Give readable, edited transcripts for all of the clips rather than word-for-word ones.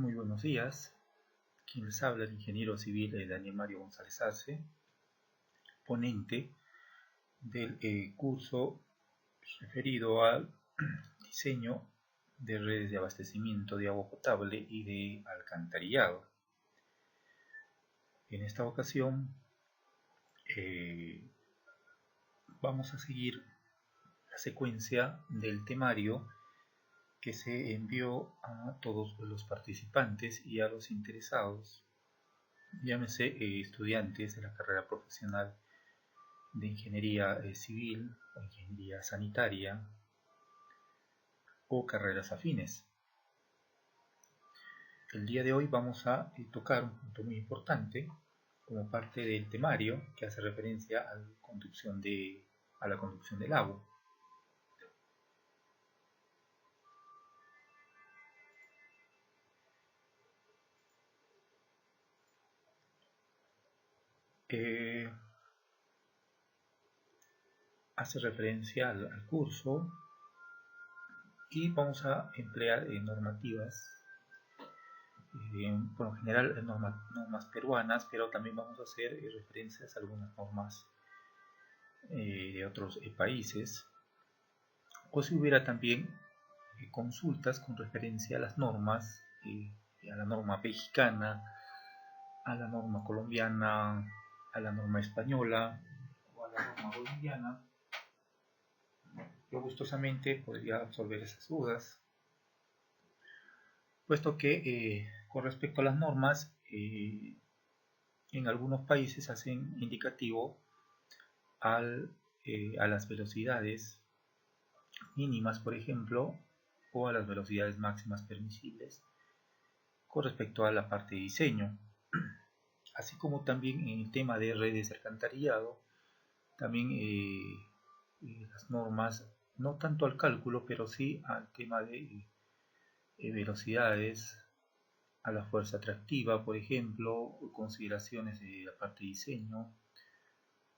Muy buenos días. Quien les habla, el ingeniero civil Daniel Mario González Arce, ponente del curso referido al diseño de redes de abastecimiento de agua potable y de alcantarillado. En esta ocasión vamos a seguir la secuencia del temario que se envió a todos los participantes y a los interesados, llámese estudiantes de la carrera profesional de ingeniería civil o ingeniería sanitaria o carreras afines. El día de hoy vamos a tocar un punto muy importante como parte del temario que hace referencia a la conducción del agua. Hace referencia al curso y vamos a emplear normativas, por lo general normas peruanas, pero también vamos a hacer referencias a algunas normas de otros países, o si hubiera también consultas con referencia a las normas, a la norma mexicana, a la norma colombiana, a la norma española o a la norma boliviana. Yo gustosamente podría absolver esas dudas, puesto que con respecto a las normas, en algunos países hacen indicativo a las velocidades mínimas, por ejemplo, o a las velocidades máximas permisibles con respecto a la parte de diseño, así como también en el tema de redes de alcantarillado, también las normas, no tanto al cálculo, pero sí al tema de velocidades, a la fuerza atractiva, por ejemplo, consideraciones de la parte de diseño,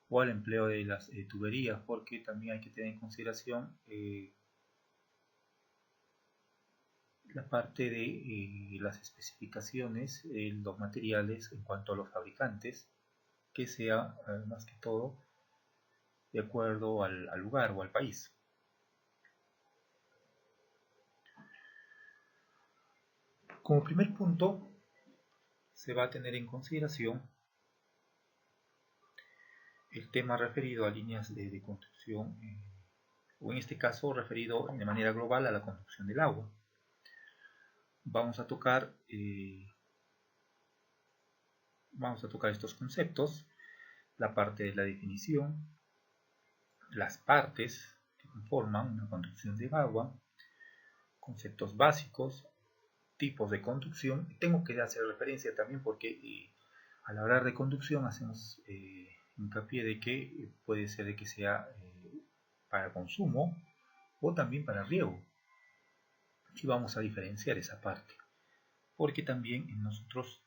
o al empleo de las tuberías, porque también hay que tener en consideración la parte de las especificaciones, los materiales en cuanto a los fabricantes, que sea más que todo de acuerdo al lugar o al país. Como primer punto, se va a tener en consideración el tema referido a líneas de conducción, o en este caso referido de manera global a la conducción del agua. Vamos a tocar estos conceptos, la parte de la definición, las partes que conforman una conducción de agua, conceptos básicos, tipos de conducción. Tengo que hacer referencia también porque al hablar de conducción hacemos hincapié de que puede ser de que sea para consumo o también para riego, y vamos a diferenciar esa parte, porque también nosotros,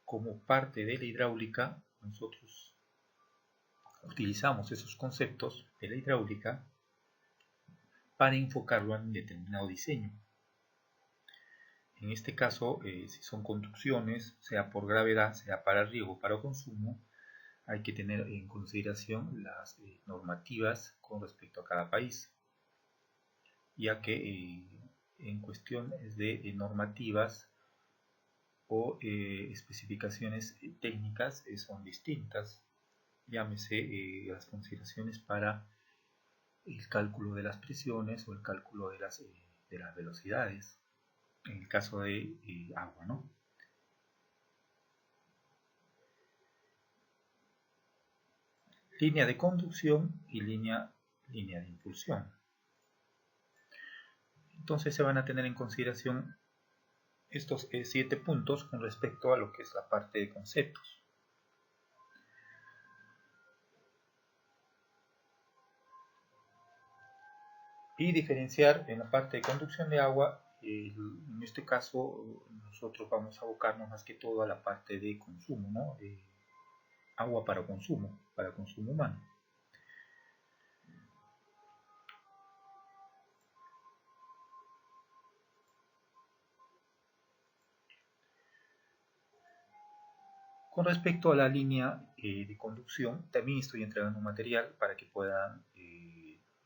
como parte de la hidráulica, nosotros utilizamos esos conceptos de la hidráulica para enfocarlo en un determinado diseño. En este caso, si son conducciones, sea por gravedad, sea para riego o para consumo, hay que tener en consideración las normativas con respecto a cada país, ya que en cuestiones de normativas o especificaciones técnicas son distintas, llámese las consideraciones para el cálculo de las presiones o el cálculo de las velocidades, en el caso de agua, ¿no? Línea de conducción y línea de impulsión. Entonces se van a tener en consideración estos 7 puntos con respecto a lo que es la parte de conceptos. Y diferenciar en la parte de conducción de agua, en este caso nosotros vamos a abocarnos más que todo a la parte de consumo, ¿no? Agua para consumo humano. Con respecto a la línea de conducción, también estoy entregando un material para que puedan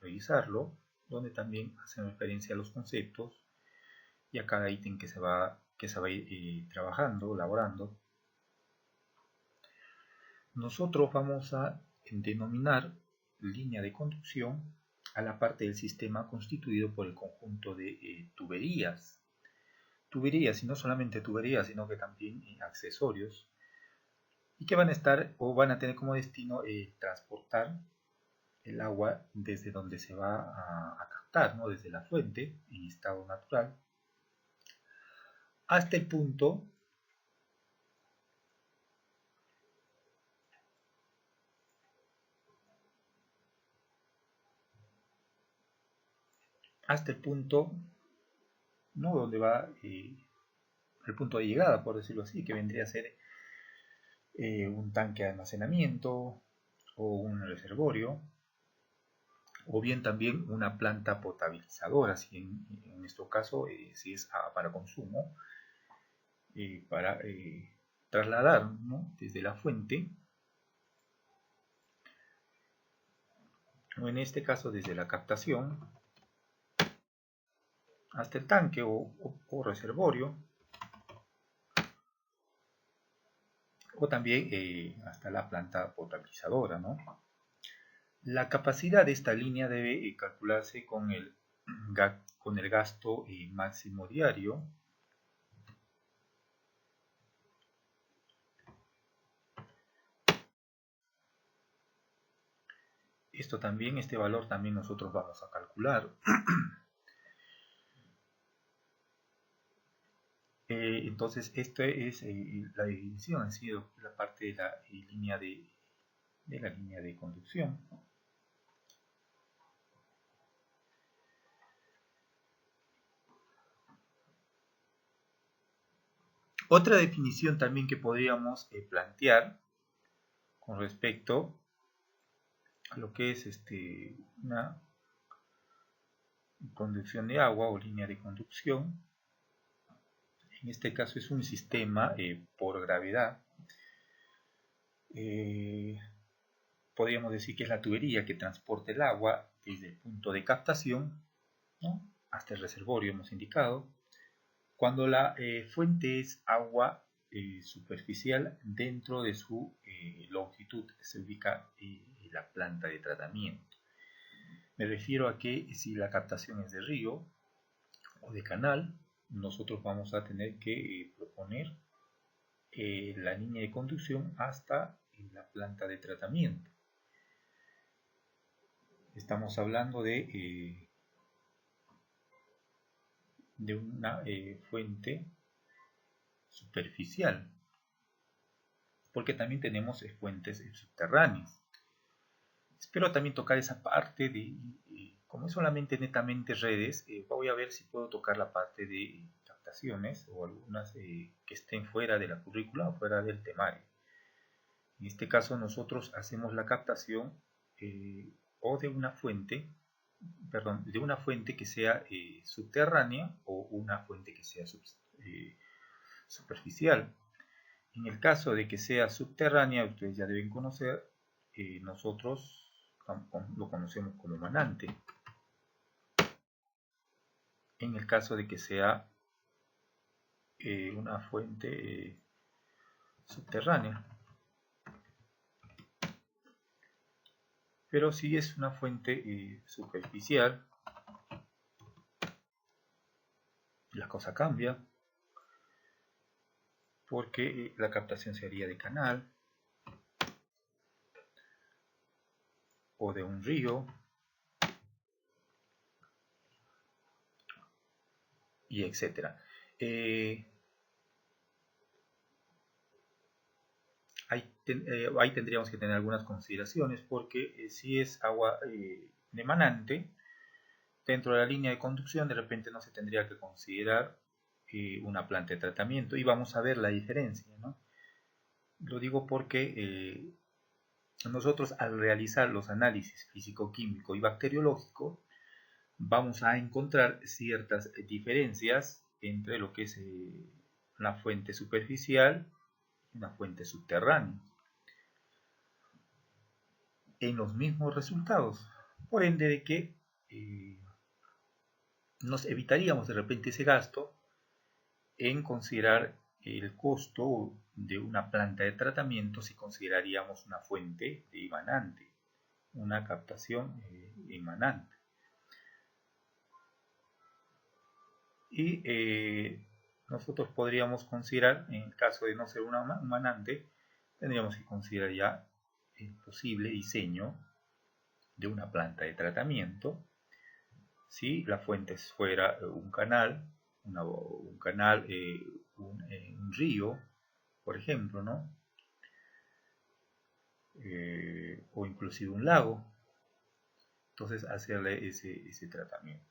revisarlo, donde también hacen referencia a los conceptos y a cada ítem que se va a ir trabajando, elaborando. Nosotros vamos a denominar línea de conducción a la parte del sistema constituido por el conjunto de tuberías. Tuberías, y no solamente tuberías, sino que también accesorios, y que van a estar o van a tener como destino transportar el agua desde donde se va a captar, ¿no? Desde la fuente en estado natural hasta el punto ¿no? Donde va el punto de llegada, por decirlo así, que vendría a ser un tanque de almacenamiento o un reservorio, o bien también una planta potabilizadora, si en nuestro caso si es para consumo, para trasladar, ¿no? Desde la fuente, o en este caso desde la captación, hasta el tanque o reservorio, o también hasta la planta potabilizadora, ¿no? La capacidad de esta línea debe calcularse con el gasto máximo diario. Este valor también nosotros vamos a calcular. Entonces, esta es la definición, ha sido la parte de la línea de conducción. Otra definición también que podríamos plantear con respecto a lo que es una conducción de agua o línea de conducción. En este caso es un sistema por gravedad. Podríamos decir que es la tubería que transporta el agua desde el punto de captación, ¿no? Hasta el reservorio, hemos indicado. Cuando la fuente es agua superficial, dentro de su longitud se ubica la planta de tratamiento. Me refiero a que si la captación es de río o de canal, nosotros vamos a tener que proponer la línea de conducción hasta la planta de tratamiento. Estamos hablando de una fuente superficial, porque también tenemos fuentes subterráneas. Espero también tocar esa parte de, como es solamente netamente redes, voy a ver si puedo tocar la parte de captaciones o algunas que estén fuera de la currícula o fuera del temario. En este caso nosotros hacemos la captación o de una fuente, que sea subterránea o una fuente que sea superficial. En el caso de que sea subterránea, ustedes ya deben conocer, nosotros lo conocemos como manante. En el caso de que sea una fuente subterránea. Pero si es una fuente superficial, la cosa cambia, porque la captación se haría de canal o de un río, y etcétera. Ahí tendríamos que tener algunas consideraciones, porque si es agua emanante, dentro de la línea de conducción de repente no se tendría que considerar una planta de tratamiento, y vamos a ver la diferencia, ¿no? Lo digo porque nosotros al realizar los análisis físico-químico y bacteriológico vamos a encontrar ciertas diferencias entre lo que es la fuente superficial una fuente subterránea, en los mismos resultados. Por ende de que nos evitaríamos de repente ese gasto en considerar el costo de una planta de tratamiento si consideraríamos una fuente emanante, una captación emanante. Y nosotros podríamos considerar, en el caso de no ser una emanante, tendríamos que considerar ya el posible diseño de una planta de tratamiento. Si la fuente fuera un canal, un río, por ejemplo, ¿no? O inclusive un lago, entonces hacerle ese tratamiento.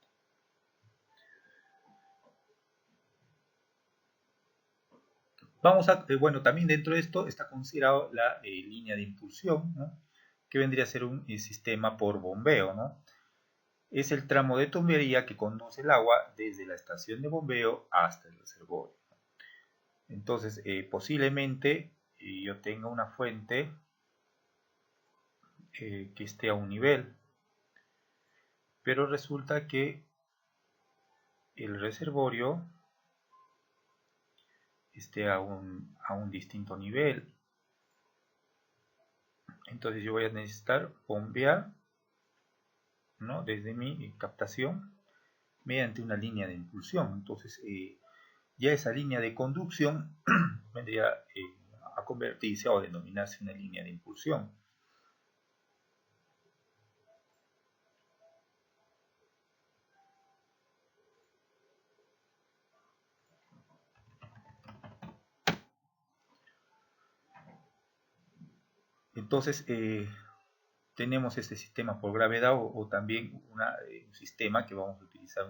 Bueno, también dentro de esto está considerado la línea de impulsión, ¿no? Que vendría a ser un sistema por bombeo, ¿no? Es el tramo de tubería que conduce el agua desde la estación de bombeo hasta el reservorio. Entonces, posiblemente yo tenga una fuente que esté a un nivel, pero resulta que el reservorio esté a un distinto nivel. Entonces yo voy a necesitar bombear, ¿no? Desde mi captación mediante una línea de impulsión. Entonces ya esa línea de conducción vendría a convertirse o a denominarse una línea de impulsión. Entonces tenemos este sistema por gravedad o también un sistema que vamos a utilizar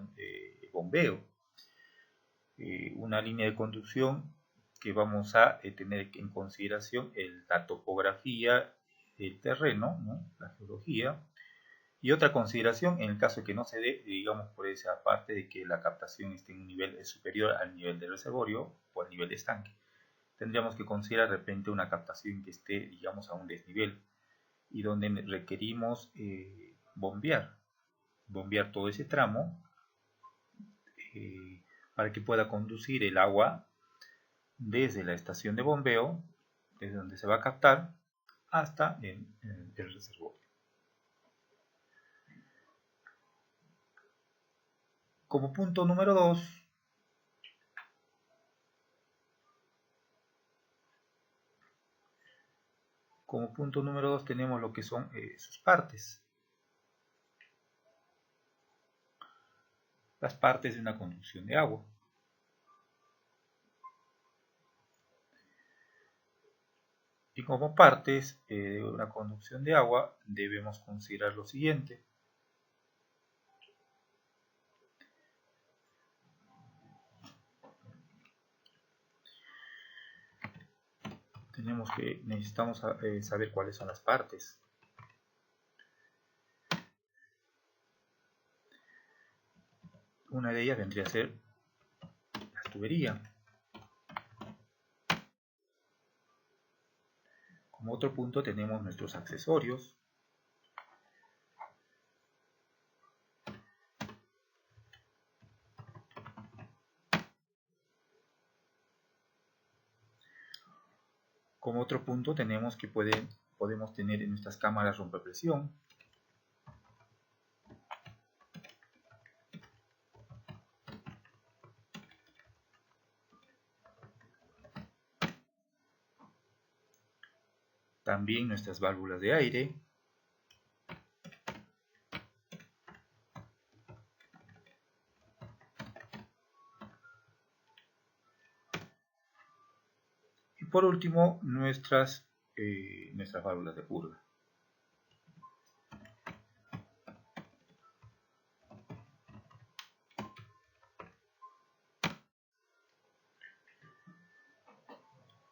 bombeo. Una línea de conducción que vamos a tener en consideración la topografía del terreno, ¿no? La geología, y otra consideración en el caso de que no se dé, digamos, por esa parte de que la captación esté en un nivel superior al nivel del reservorio o al nivel de estanque. Tendríamos que considerar de repente una captación que esté, digamos, a un desnivel y donde requerimos bombear todo ese tramo para que pueda conducir el agua desde la estación de bombeo, desde donde se va a captar, hasta el reservorio. Como punto número 2, tenemos lo que son sus partes. Las partes de una conducción de agua. Y como partes de una conducción de agua debemos considerar lo siguiente. Necesitamos saber cuáles son las partes. Una de ellas vendría a ser la tubería. Como otro punto tenemos nuestros accesorios. Como otro punto tenemos que podemos tener en nuestras cámaras rompepresión. También nuestras válvulas de aire. Y por último, nuestras válvulas de purga.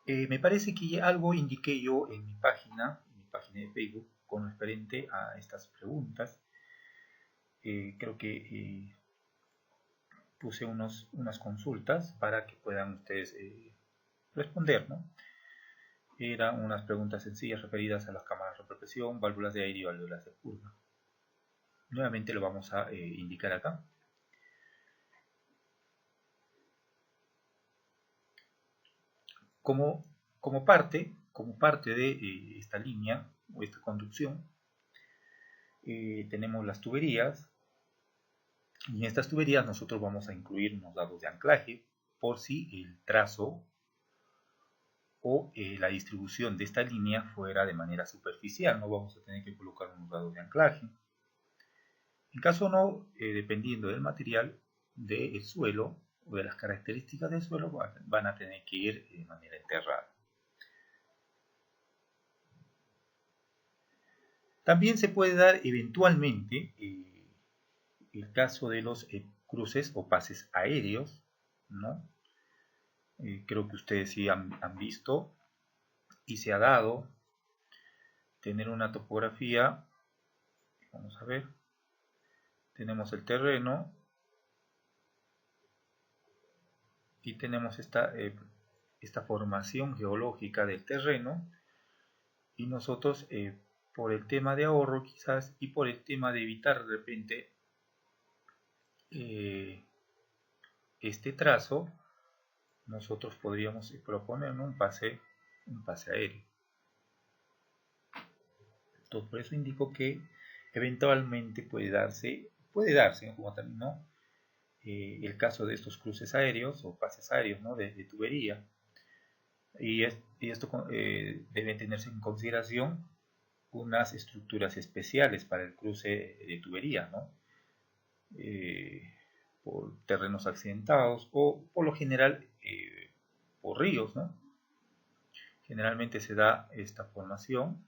Me parece que algo indiqué yo en mi página de Facebook con referente a estas preguntas. Creo que puse unas consultas para que puedan ustedes responder, ¿no? Eran unas preguntas sencillas referidas a las cámaras de represión, válvulas de aire y válvulas de purga. Nuevamente lo vamos a indicar acá. Como parte de esta línea o esta conducción, tenemos las tuberías, y en estas tuberías nosotros vamos a incluir unos dados de anclaje por si el trazo o la distribución de esta línea fuera de manera superficial. No vamos a tener que colocar unos dados de anclaje. En caso no, dependiendo del material del suelo o de las características del suelo, van a tener que ir de manera enterrada. También se puede dar eventualmente el caso de los cruces o pases aéreos, ¿no? Creo que ustedes sí han visto y se ha dado tener una topografía. Vamos a ver, tenemos el terreno y tenemos esta formación geológica del terreno, y nosotros por el tema de ahorro quizás y por el tema de evitar de repente este trazo, nosotros podríamos proponer un pase aéreo. Entonces, por eso indico que eventualmente puede darse como también, ¿no? El caso de estos cruces aéreos o pases aéreos, ¿no? de tubería, y esto debe tenerse en consideración unas estructuras especiales para el cruce de tubería, ¿no? Por terrenos accidentados o por lo general por ríos, ¿no? Generalmente se da esta formación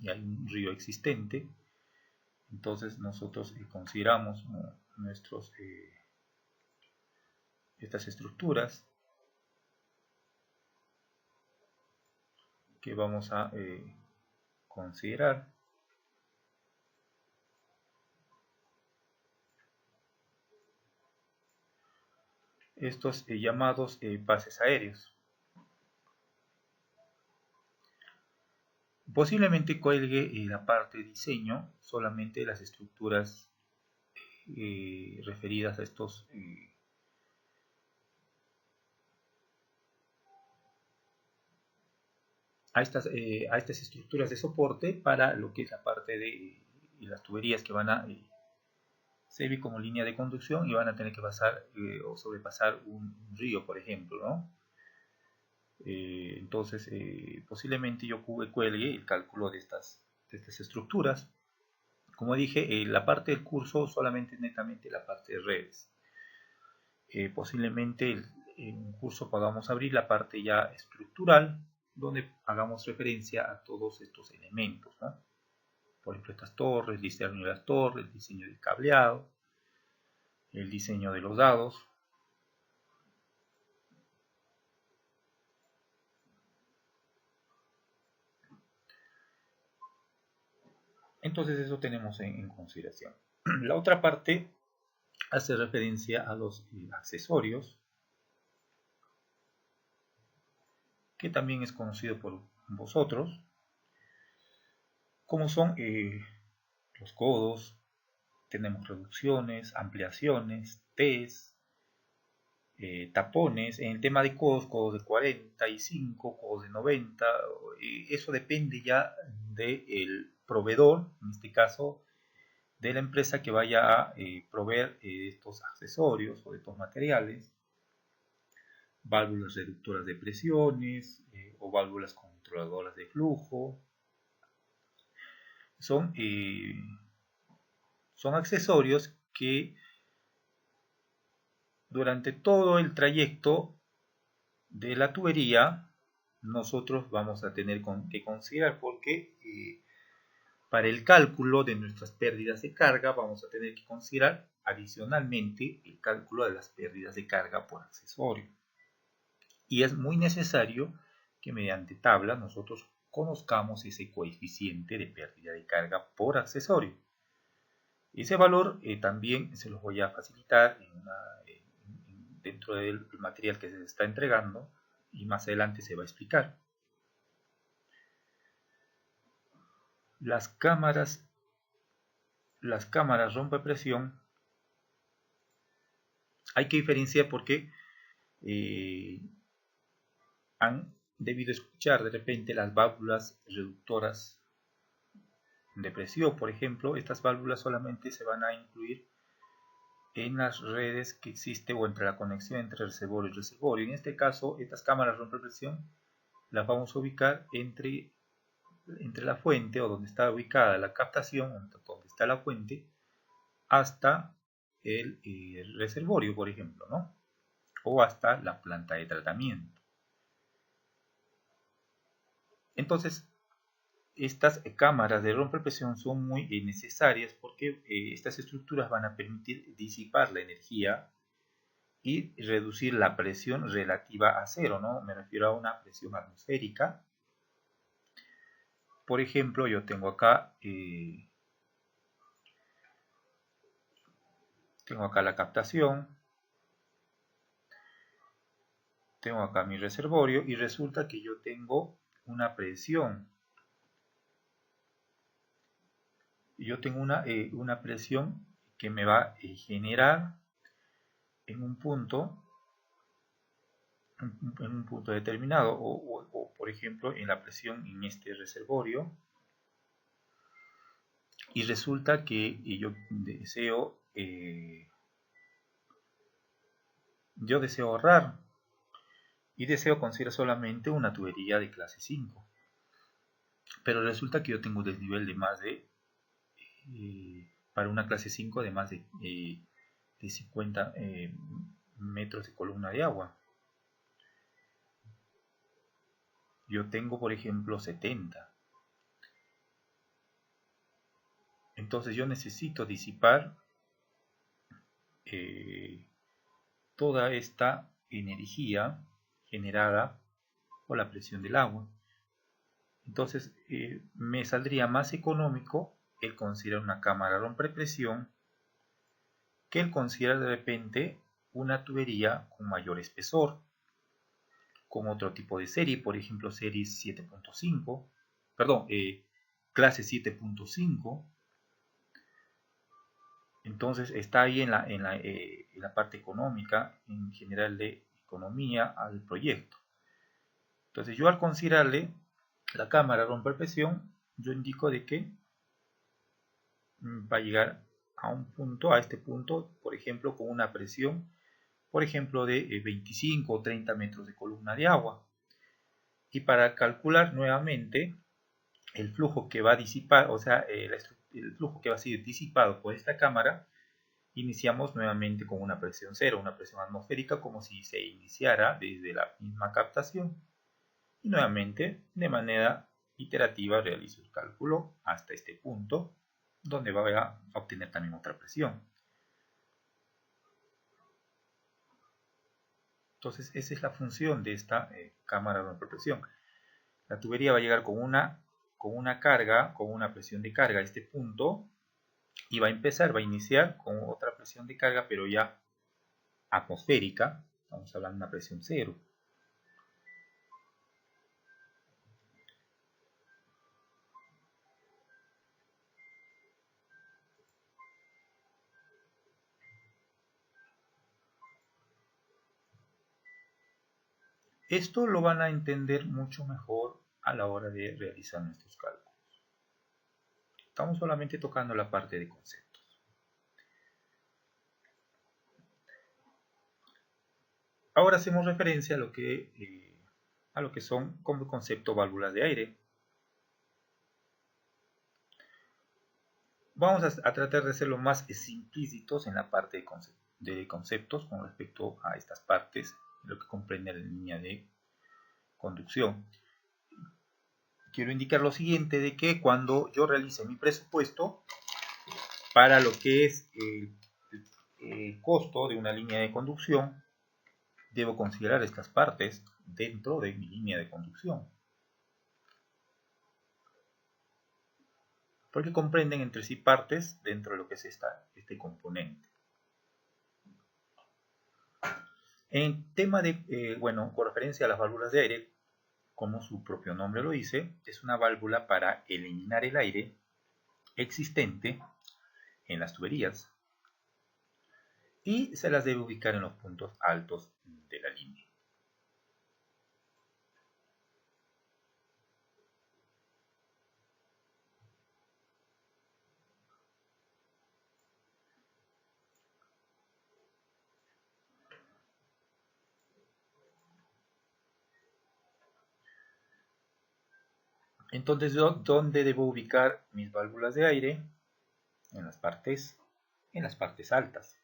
y hay un río existente, entonces nosotros consideramos estas estructuras que vamos a considerar. Estos llamados pases aéreos. Posiblemente cuelgue la parte de diseño solamente las estructuras referidas a estos a estas estructuras de soporte para lo que es la parte de las tuberías que van a servir como línea de conducción y van a tener que pasar o sobrepasar un río, por ejemplo, ¿no? Entonces, posiblemente yo cuelgue el cálculo de estas estructuras. Como dije, la parte del curso solamente netamente la parte de redes. Posiblemente en un curso podamos abrir la parte ya estructural, donde hagamos referencia a todos estos elementos, ¿no? Por ejemplo, estas torres, el diseño de las torres, el diseño del cableado, el diseño de los dados. Entonces eso tenemos en consideración. La otra parte hace referencia a los accesorios, que también es conocido por vosotros, como son los codos, tenemos reducciones, ampliaciones, T's, tapones. En el tema de codos de 45, codos de 90, eso depende ya del proveedor, en este caso de la empresa que vaya a proveer estos accesorios o de estos materiales. Válvulas reductoras de presiones o válvulas controladoras de flujo. Son accesorios que durante todo el trayecto de la tubería nosotros vamos a tener que considerar, porque para el cálculo de nuestras pérdidas de carga vamos a tener que considerar adicionalmente el cálculo de las pérdidas de carga por accesorio, y es muy necesario que mediante tabla nosotros conozcamos ese coeficiente de pérdida de carga por accesorio. Ese valor también se los voy a facilitar dentro del material que se está entregando, y más adelante se va a explicar. Las cámaras rompepresión hay que diferenciar porque han debido escuchar de repente las válvulas reductoras de presión, por ejemplo. Estas válvulas solamente se van a incluir en las redes que existe o entre la conexión entre reservorio y reservorio. En este caso, estas cámaras rompepresión las vamos a ubicar entre la fuente o donde está ubicada la captación, donde está la fuente, hasta el reservorio, por ejemplo, ¿no? O hasta la planta de tratamiento. Entonces, estas cámaras de rompepresión son muy necesarias porque estas estructuras van a permitir disipar la energía y reducir la presión relativa a cero, ¿no? Me refiero a una presión atmosférica. Por ejemplo, yo tengo acá la captación, tengo acá mi reservorio y resulta que yo tengo una presión. Yo tengo una presión que me va a generar en un punto determinado o por ejemplo en la presión en este reservorio, y resulta que yo deseo ahorrar y deseo conseguir solamente una tubería de clase 5, pero resulta que yo tengo un desnivel de más de para una clase 5 de más de 50 metros de columna de agua. Yo tengo, por ejemplo, 70. Entonces yo necesito disipar toda esta energía generada por la presión del agua. Entonces me saldría más económico el considerar una cámara rompepresión que el considerar de repente una tubería con mayor espesor, con otro tipo de serie, por ejemplo serie 7.5, perdón, clase 7.5. Entonces está ahí en la parte económica, en general de economía al proyecto. Entonces yo al considerarle la cámara rompepresión, yo indico de que va a llegar a este punto, por ejemplo, con una presión, por ejemplo, de 25 o 30 metros de columna de agua. Y para calcular nuevamente el flujo que va a disipar, o sea, el flujo que va a ser disipado por esta cámara, iniciamos nuevamente con una presión cero, una presión atmosférica, como si se iniciara desde la misma captación. Y nuevamente, de manera iterativa, realizo el cálculo hasta este punto, donde voy a obtener también otra presión. Entonces, esa es la función de esta cámara de rompepresión. La tubería va a llegar con una carga, con una presión de carga a este punto, y va a iniciar con otra presión de carga, pero ya atmosférica. Estamos hablando de una presión cero. Esto lo van a entender mucho mejor a la hora de realizar nuestros cálculos. Estamos solamente tocando la parte de conceptos. Ahora hacemos referencia a lo que son como concepto válvulas de aire. Vamos a tratar de ser lo más explícitos en la parte de conceptos con respecto a estas partes, lo que comprende la línea de conducción. Quiero indicar lo siguiente, de que cuando yo realice mi presupuesto para lo que es el costo de una línea de conducción, debo considerar estas partes dentro de mi línea de conducción, porque comprenden entre sí partes dentro de lo que es este componente. En tema de, con referencia a las válvulas de aire, como su propio nombre lo dice, es una válvula para eliminar el aire existente en las tuberías y se las debe ubicar en los puntos altos de la línea. Entonces, ¿dónde debo ubicar mis válvulas de aire? En las partes altas.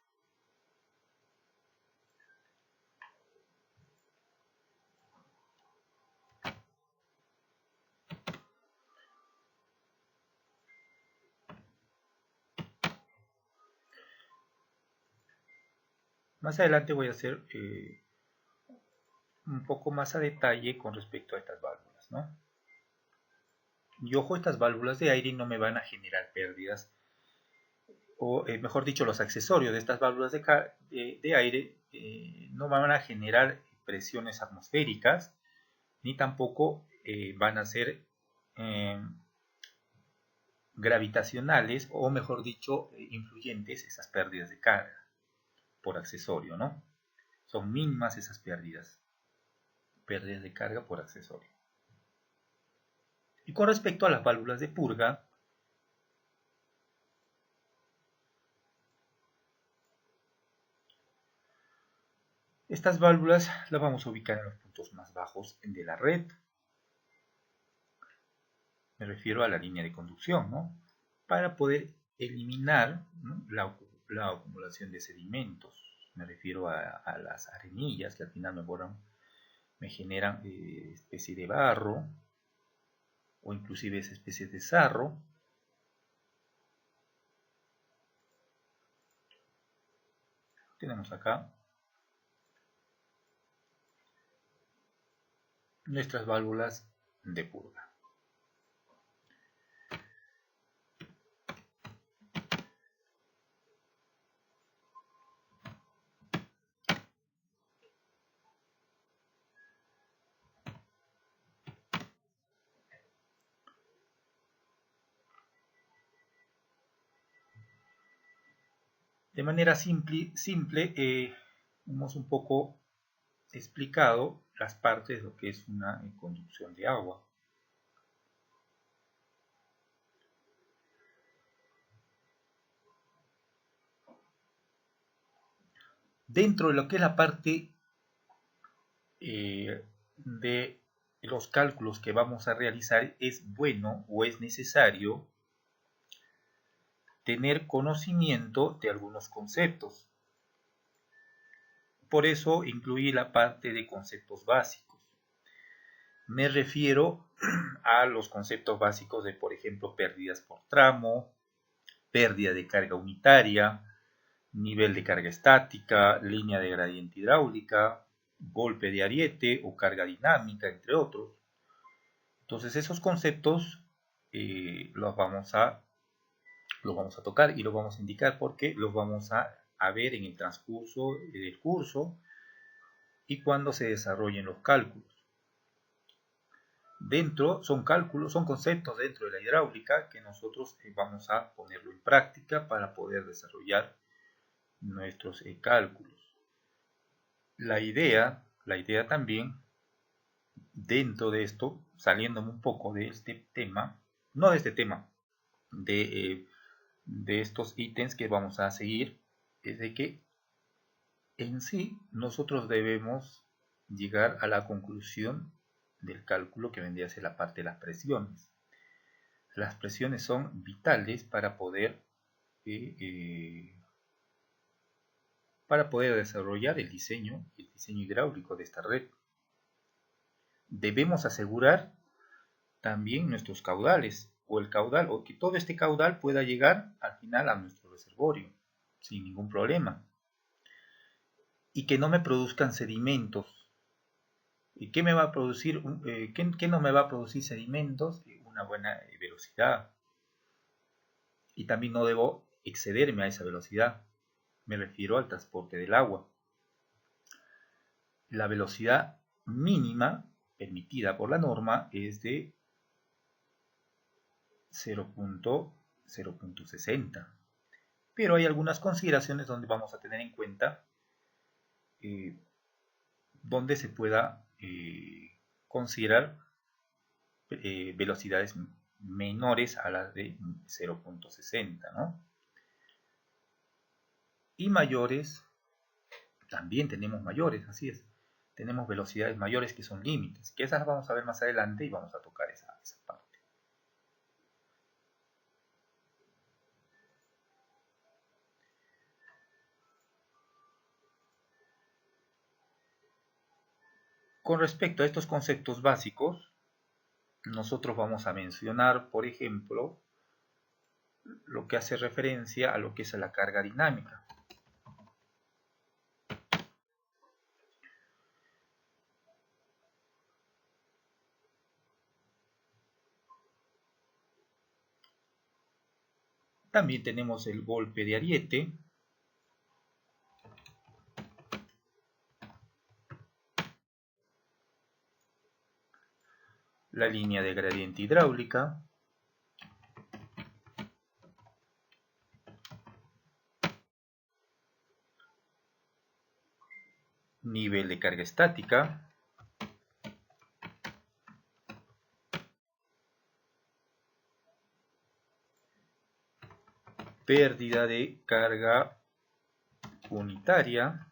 Más adelante voy a hacer un poco más a detalle con respecto a estas válvulas, ¿no? Y ojo, estas válvulas de aire no me van a generar pérdidas, o mejor dicho, los accesorios de estas válvulas de aire no van a generar presiones atmosféricas, ni tampoco van a ser gravitacionales, o mejor dicho, influyentes esas pérdidas de carga por accesorio, ¿no? Son mínimas esas pérdidas de carga por accesorio. Y con respecto a las válvulas de purga, estas válvulas las vamos a ubicar en los puntos más bajos de la red. Me refiero a la línea de conducción, ¿no? Para poder eliminar, ¿no?, la acumulación de sedimentos. Me refiero a las arenillas que al final me generan especie de barro o inclusive esa especie de sarro. Tenemos acá nuestras válvulas de purga. De manera simple hemos un poco explicado las partes de lo que es una conducción de agua. Dentro de lo que es la parte de los cálculos que vamos a realizar, es bueno o es necesario tener conocimiento de algunos conceptos. Por eso incluí la parte de conceptos básicos. Me refiero a los conceptos básicos de, por ejemplo, pérdidas por tramo, pérdida de carga unitaria, nivel de carga estática, línea de gradiente hidráulica, golpe de ariete o carga dinámica, entre otros. Entonces esos conceptos los vamos a tocar y los vamos a indicar porque los vamos a ver en el transcurso del curso y cuando se desarrollen los cálculos. Son conceptos dentro de la hidráulica que nosotros vamos a ponerlo en práctica para poder desarrollar nuestros cálculos. La idea también, dentro de esto, saliéndome un poco de este tema, no de este tema, de estos ítems que vamos a seguir, es de que en sí nosotros debemos llegar a la conclusión del cálculo que vendría a ser la parte de las presiones. Las presiones son vitales para poder desarrollar el diseño hidráulico de esta red. Debemos asegurar también nuestros caudales, o que todo este caudal pueda llegar al final a nuestro reservorio sin ningún problema, y que no me produzcan sedimentos. ¿Y qué me va a producir? ¿Qué no me va a producir sedimentos? Una buena velocidad. Y también no debo excederme a esa velocidad. Me refiero al transporte del agua. La velocidad mínima permitida por la norma es de 0.60. Pero hay algunas consideraciones donde vamos a tener en cuenta donde se pueda considerar velocidades menores a las de 0.60, ¿no? Y mayores, también tenemos mayores, así es. Tenemos velocidades mayores que son límites, que esas las vamos a ver más adelante y vamos a tocar esa parte. Con respecto a estos conceptos básicos, nosotros vamos a mencionar, por ejemplo, lo que hace referencia a lo que es la carga dinámica. También tenemos el golpe de ariete, la línea de gradiente hidráulica, nivel de carga estática, pérdida de carga unitaria,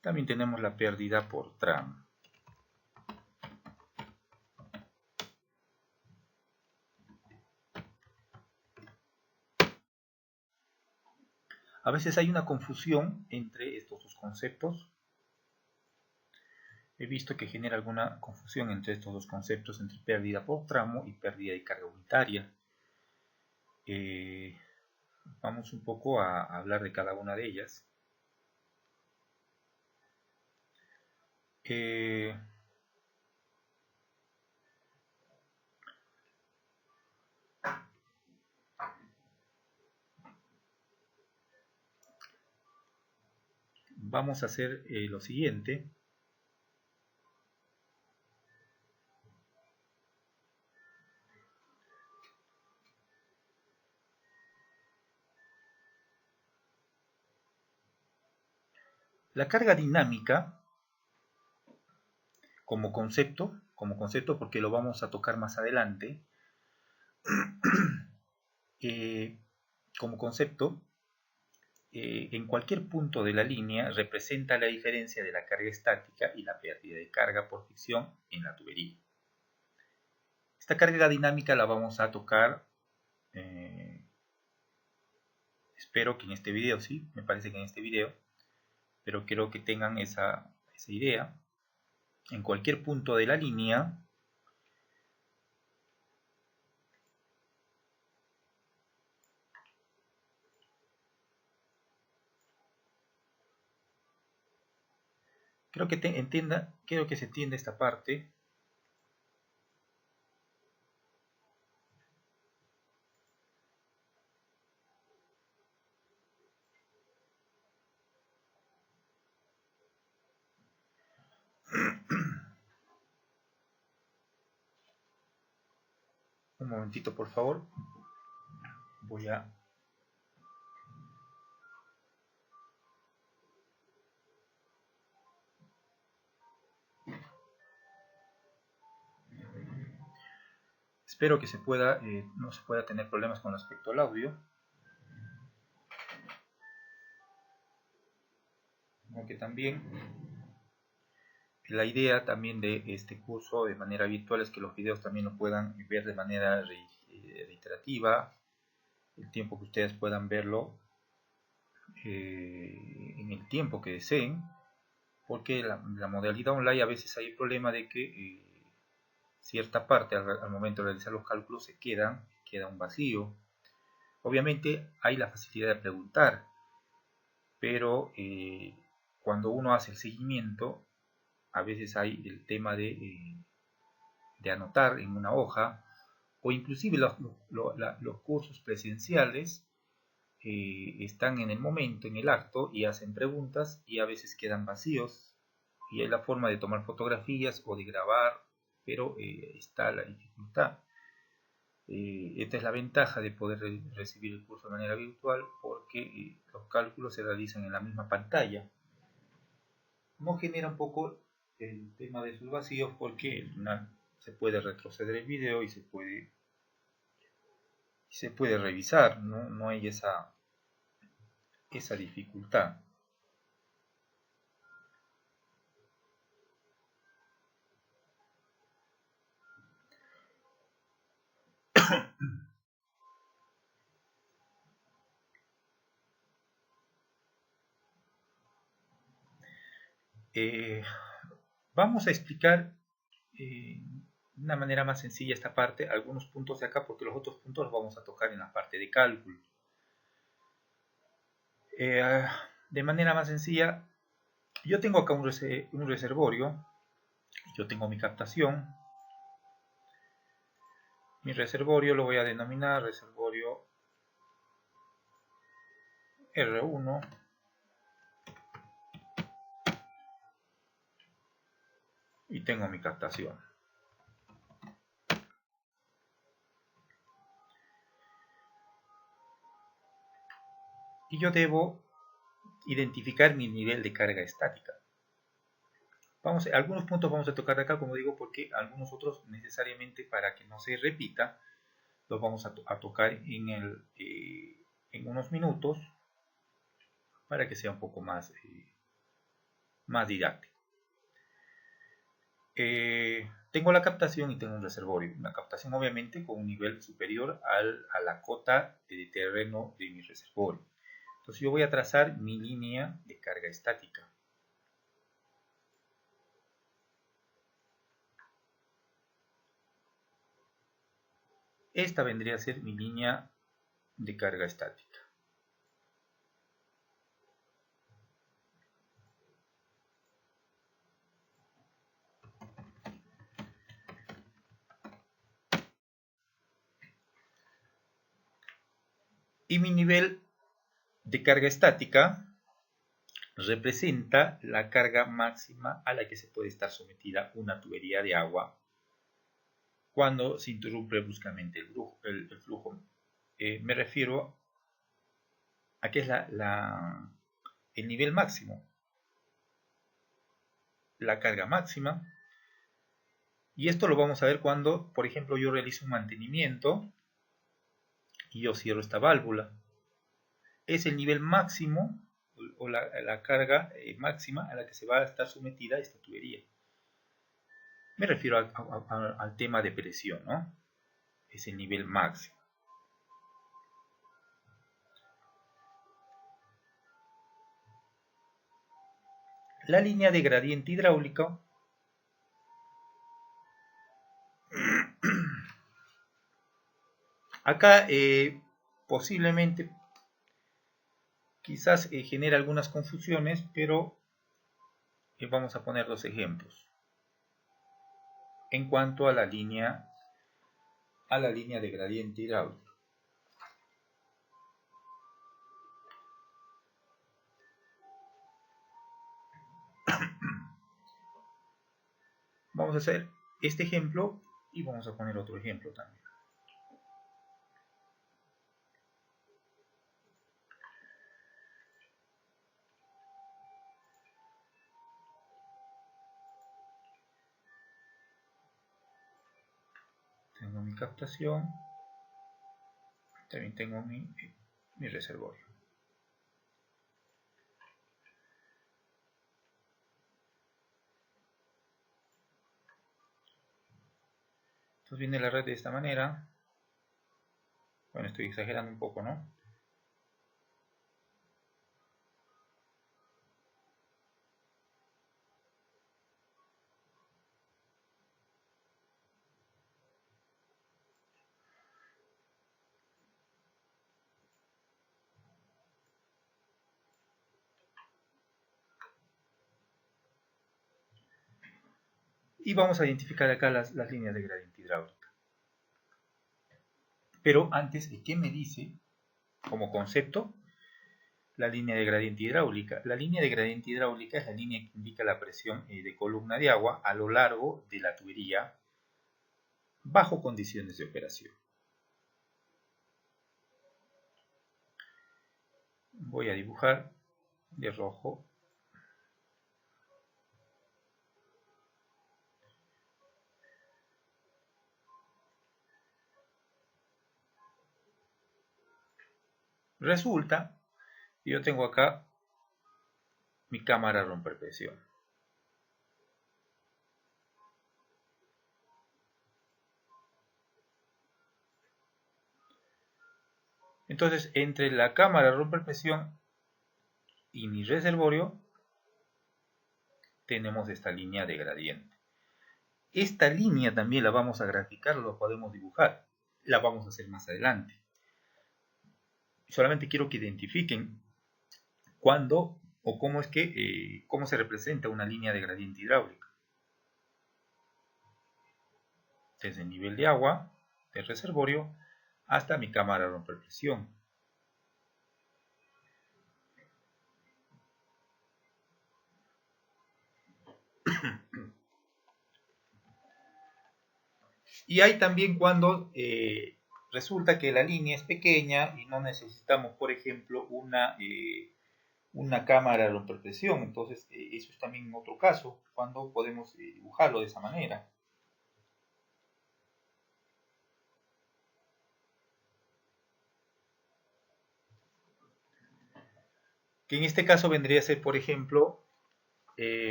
también tenemos la pérdida por tramo. A veces hay una confusión entre estos dos conceptos. He visto que genera alguna confusión entre estos dos conceptos, entre pérdida por tramo y pérdida de carga unitaria. Vamos un poco a hablar de cada una de ellas. Vamos a hacer lo siguiente. La carga dinámica como concepto porque lo vamos a tocar más adelante, como concepto, en cualquier punto de la línea representa la diferencia de la carga estática y la pérdida de carga por fricción en la tubería. Esta carga dinámica la vamos a tocar, espero que en este video, sí, me parece que en este video, pero quiero que tengan esa idea. En cualquier punto de la línea, quiero que se entienda esta parte. Un momentito, por favor. Voy a... Espero que no se pueda tener problemas con respecto al audio. Aunque también la idea también de este curso de manera virtual es que los videos también lo puedan ver de manera reiterativa, el tiempo que ustedes puedan verlo en el tiempo que deseen, porque la modalidad online a veces hay el problema de que cierta parte al momento de realizar los cálculos queda un vacío. Obviamente hay la facilidad de preguntar, pero cuando uno hace el seguimiento, a veces hay el tema de anotar en una hoja, o inclusive los cursos presenciales, están en el momento, en el acto, y hacen preguntas y a veces quedan vacíos. Y hay la forma de tomar fotografías o de grabar, pero está la dificultad. Esta es la ventaja de poder recibir el curso de manera virtual, porque los cálculos se realizan en la misma pantalla. No genera un poco el tema de sus vacíos, porque al final se puede retroceder el video y se puede revisar, no hay esa dificultad. Vamos a explicar de una manera más sencilla esta parte, algunos puntos de acá, porque los otros puntos los vamos a tocar en la parte de cálculo. De manera más sencilla, yo tengo acá un reservorio, yo tengo mi captación. Mi reservorio lo voy a denominar reservorio R1. Y tengo mi captación. Y yo debo identificar mi nivel de carga estática. Algunos puntos vamos a tocar acá, como digo, porque algunos otros necesariamente, para que no se repita, los vamos a tocar en unos minutos, para que sea un poco más didáctico. Tengo la captación y tengo un reservorio. La captación obviamente con un nivel superior a la cota de terreno de mi reservorio. Entonces yo voy a trazar mi línea de carga estática. Esta vendría a ser mi línea de carga estática. Y mi nivel de carga estática representa la carga máxima a la que se puede estar sometida una tubería de agua cuando se interrumpe bruscamente el flujo. Me refiero a que es el nivel máximo, la carga máxima. Y esto lo vamos a ver cuando, por ejemplo, yo realizo un mantenimiento y yo cierro esta válvula. Es el nivel máximo o la carga máxima a la que se va a estar sometida esta tubería. Me refiero al tema de presión, ¿no? Es el nivel máximo. La línea de gradiente hidráulico acá posiblemente quizás genere algunas confusiones, pero vamos a poner dos ejemplos en cuanto a la línea de gradiente hidráulico. Vamos a hacer este ejemplo y vamos a poner otro ejemplo también. Tengo mi captación, también tengo mi reservorio. Entonces viene la red de esta manera. Bueno, estoy exagerando un poco, ¿no? Y vamos a identificar acá las líneas de gradiente hidráulica. Pero antes, ¿qué me dice como concepto la línea de gradiente hidráulica. La línea de gradiente hidráulica es la línea que indica la presión de columna de agua a lo largo de la tubería bajo condiciones de operación. Voy a dibujar de rojo. Resulta que yo tengo acá mi cámara romper presión. Entonces, entre la cámara romper presión y mi reservorio tenemos esta línea de gradiente. Esta línea también la vamos a graficar, lo podemos dibujar. La vamos a hacer más adelante. Solamente quiero que identifiquen cuándo o cómo es que cómo se representa una línea de gradiente hidráulica. Desde el nivel de agua del reservorio hasta mi cámara romper presión. Y hay también cuando resulta que la línea es pequeña y no necesitamos, por ejemplo, una cámara romper presión. Entonces, eso es también otro caso, cuando podemos dibujarlo de esa manera. Que en este caso vendría a ser, por ejemplo,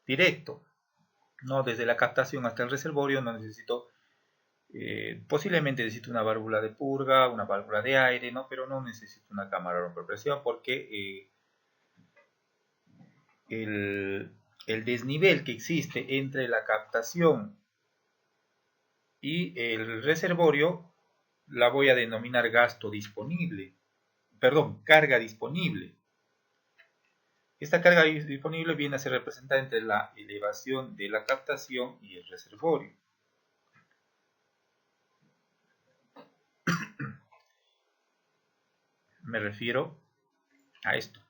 directo. No, desde la captación hasta el reservorio no necesito, posiblemente necesito una válvula de purga, una válvula de aire, ¿no? Pero no necesito una cámara romper presión porque el desnivel que existe entre la captación y el reservorio la voy a denominar gasto disponible, perdón, carga disponible. Esta carga disponible viene a ser representada entre la elevación de la captación y el reservorio. Me refiero a esto.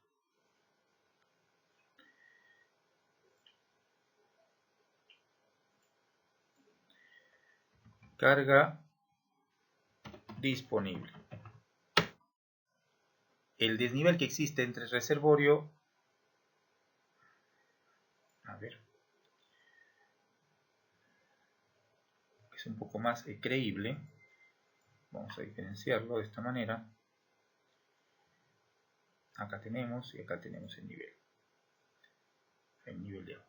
Carga disponible. El desnivel que existe entre el reservorio, a ver, es un poco más creíble. Vamos a diferenciarlo de esta manera. Acá tenemos y acá tenemos el nivel de agua.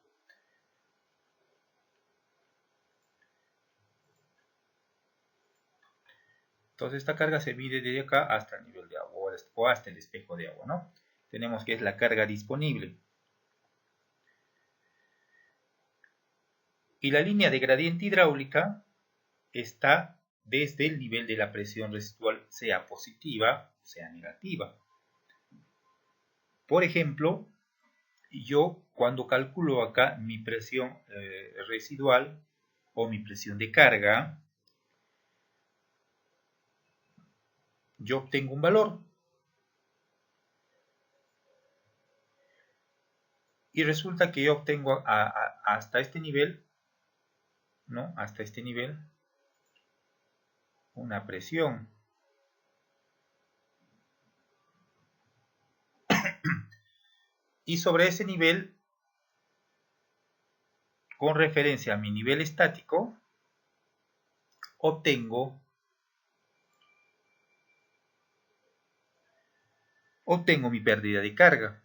Entonces esta carga se mide desde acá hasta el nivel de agua o hasta el espejo de agua, ¿no? Tenemos que es la carga disponible. Y la línea de gradiente hidráulica está desde el nivel de la presión residual, sea positiva, sea negativa. Por ejemplo, yo cuando calculo acá mi presión residual o mi presión de carga, yo obtengo un valor. Y resulta que yo obtengo hasta este nivel, ¿no? Hasta este nivel, una presión. Y sobre ese nivel, con referencia a mi nivel estático, obtengo mi pérdida de carga.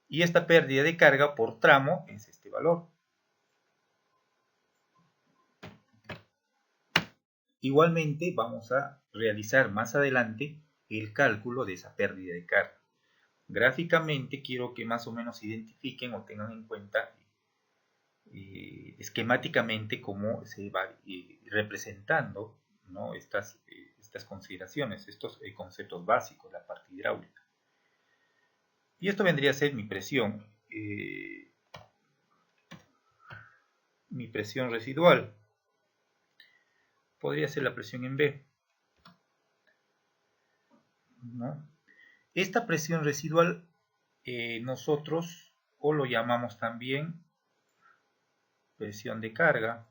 Y esta pérdida de carga por tramo es este valor. Igualmente vamos a realizar más adelante el cálculo de esa pérdida de carga. Gráficamente quiero que más o menos identifiquen o tengan en cuenta esquemáticamente cómo se va representando, ¿no? estas consideraciones, estos conceptos básicos, la parte hidráulica. Y esto vendría a ser mi presión residual. podría ser la presión en B, ¿no? Esta presión residual nosotros o lo llamamos también presión de carga.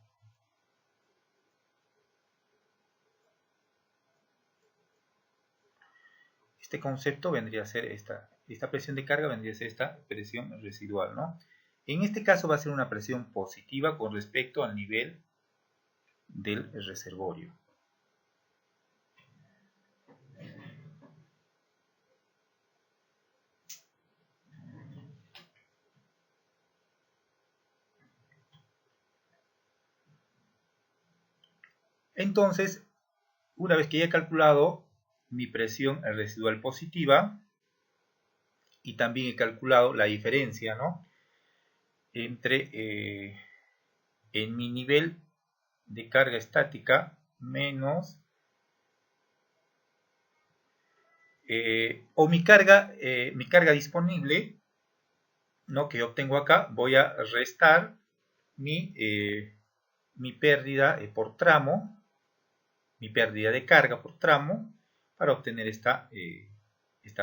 Este concepto vendría a ser esta presión de carga vendría a ser esta presión residual, ¿no? En este caso va a ser una presión positiva con respecto al nivel del reservorio. Entonces, una vez que ya he calculado mi presión residual positiva y también he calculado la diferencia, ¿no?, entre en mi nivel de carga estática menos o mi carga disponible, ¿no?, que obtengo acá, voy a restar mi pérdida por tramo, mi pérdida de carga por tramo, para obtener esta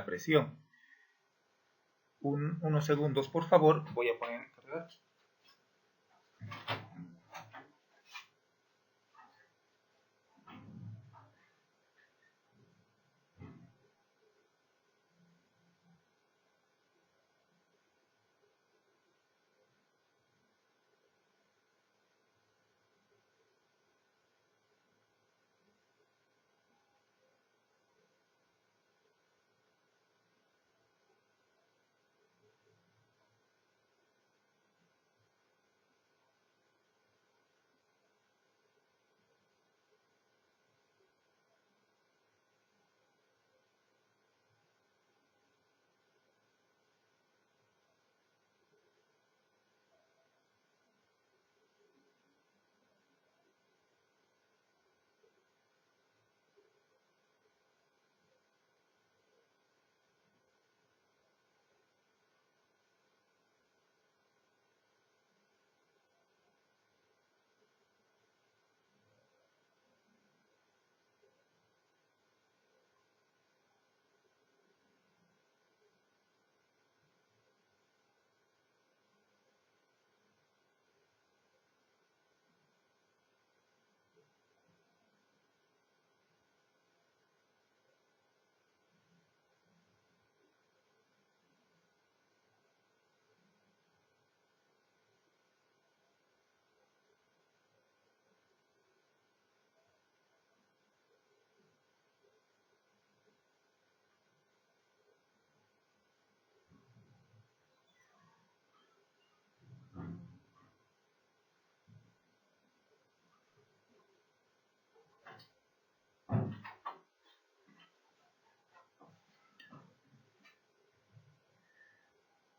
presión. Unos segundos, por favor, voy a poner el cargador.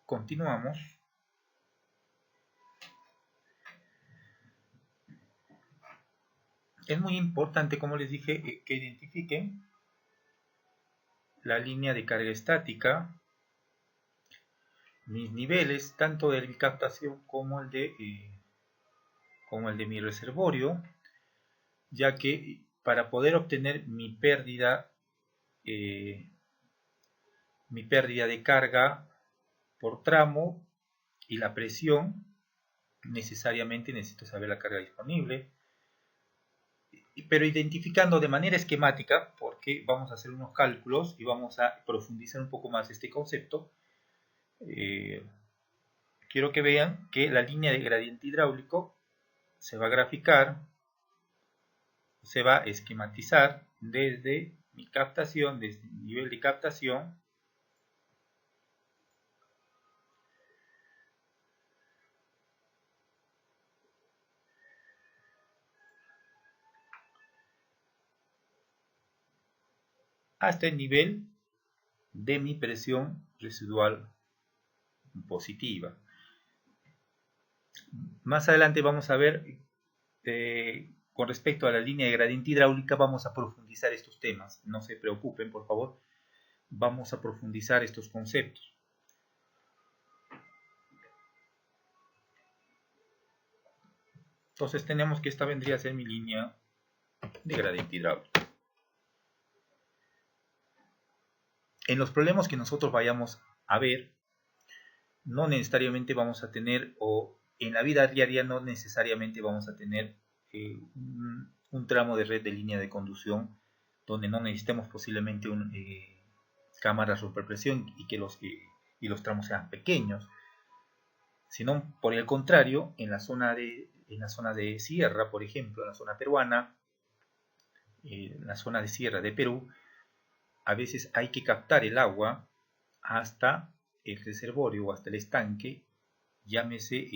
Continuamos. Es muy importante, como les dije, que identifiquen la línea de carga estática, mis niveles, tanto de mi captación como el de mi reservorio, ya que para poder obtener mi pérdida de carga por tramo y la presión, necesariamente necesito saber la carga disponible, pero identificando de manera esquemática, porque vamos a hacer unos cálculos y vamos a profundizar un poco más este concepto. Quiero que vean que la línea de gradiente hidráulico se va a graficar, se va a esquematizar desde mi captación, desde el nivel de captación, hasta el nivel de mi presión residual positiva. Más adelante vamos a ver, con respecto a la línea de gradiente hidráulica, vamos a profundizar estos temas. No se preocupen, por favor. Vamos a profundizar estos conceptos. Entonces tenemos que esta vendría a ser mi línea de gradiente hidráulico. En los problemas que nosotros vayamos a ver, no necesariamente vamos a tener, o en la vida diaria no necesariamente vamos a tener un tramo de red de línea de conducción donde no necesitemos posiblemente cámaras superpresión y que los tramos sean pequeños, sino por el contrario, en la zona de sierra, por ejemplo, en la zona peruana, en la zona de sierra de Perú, a veces hay que captar el agua hasta el reservorio o hasta el estanque, llámese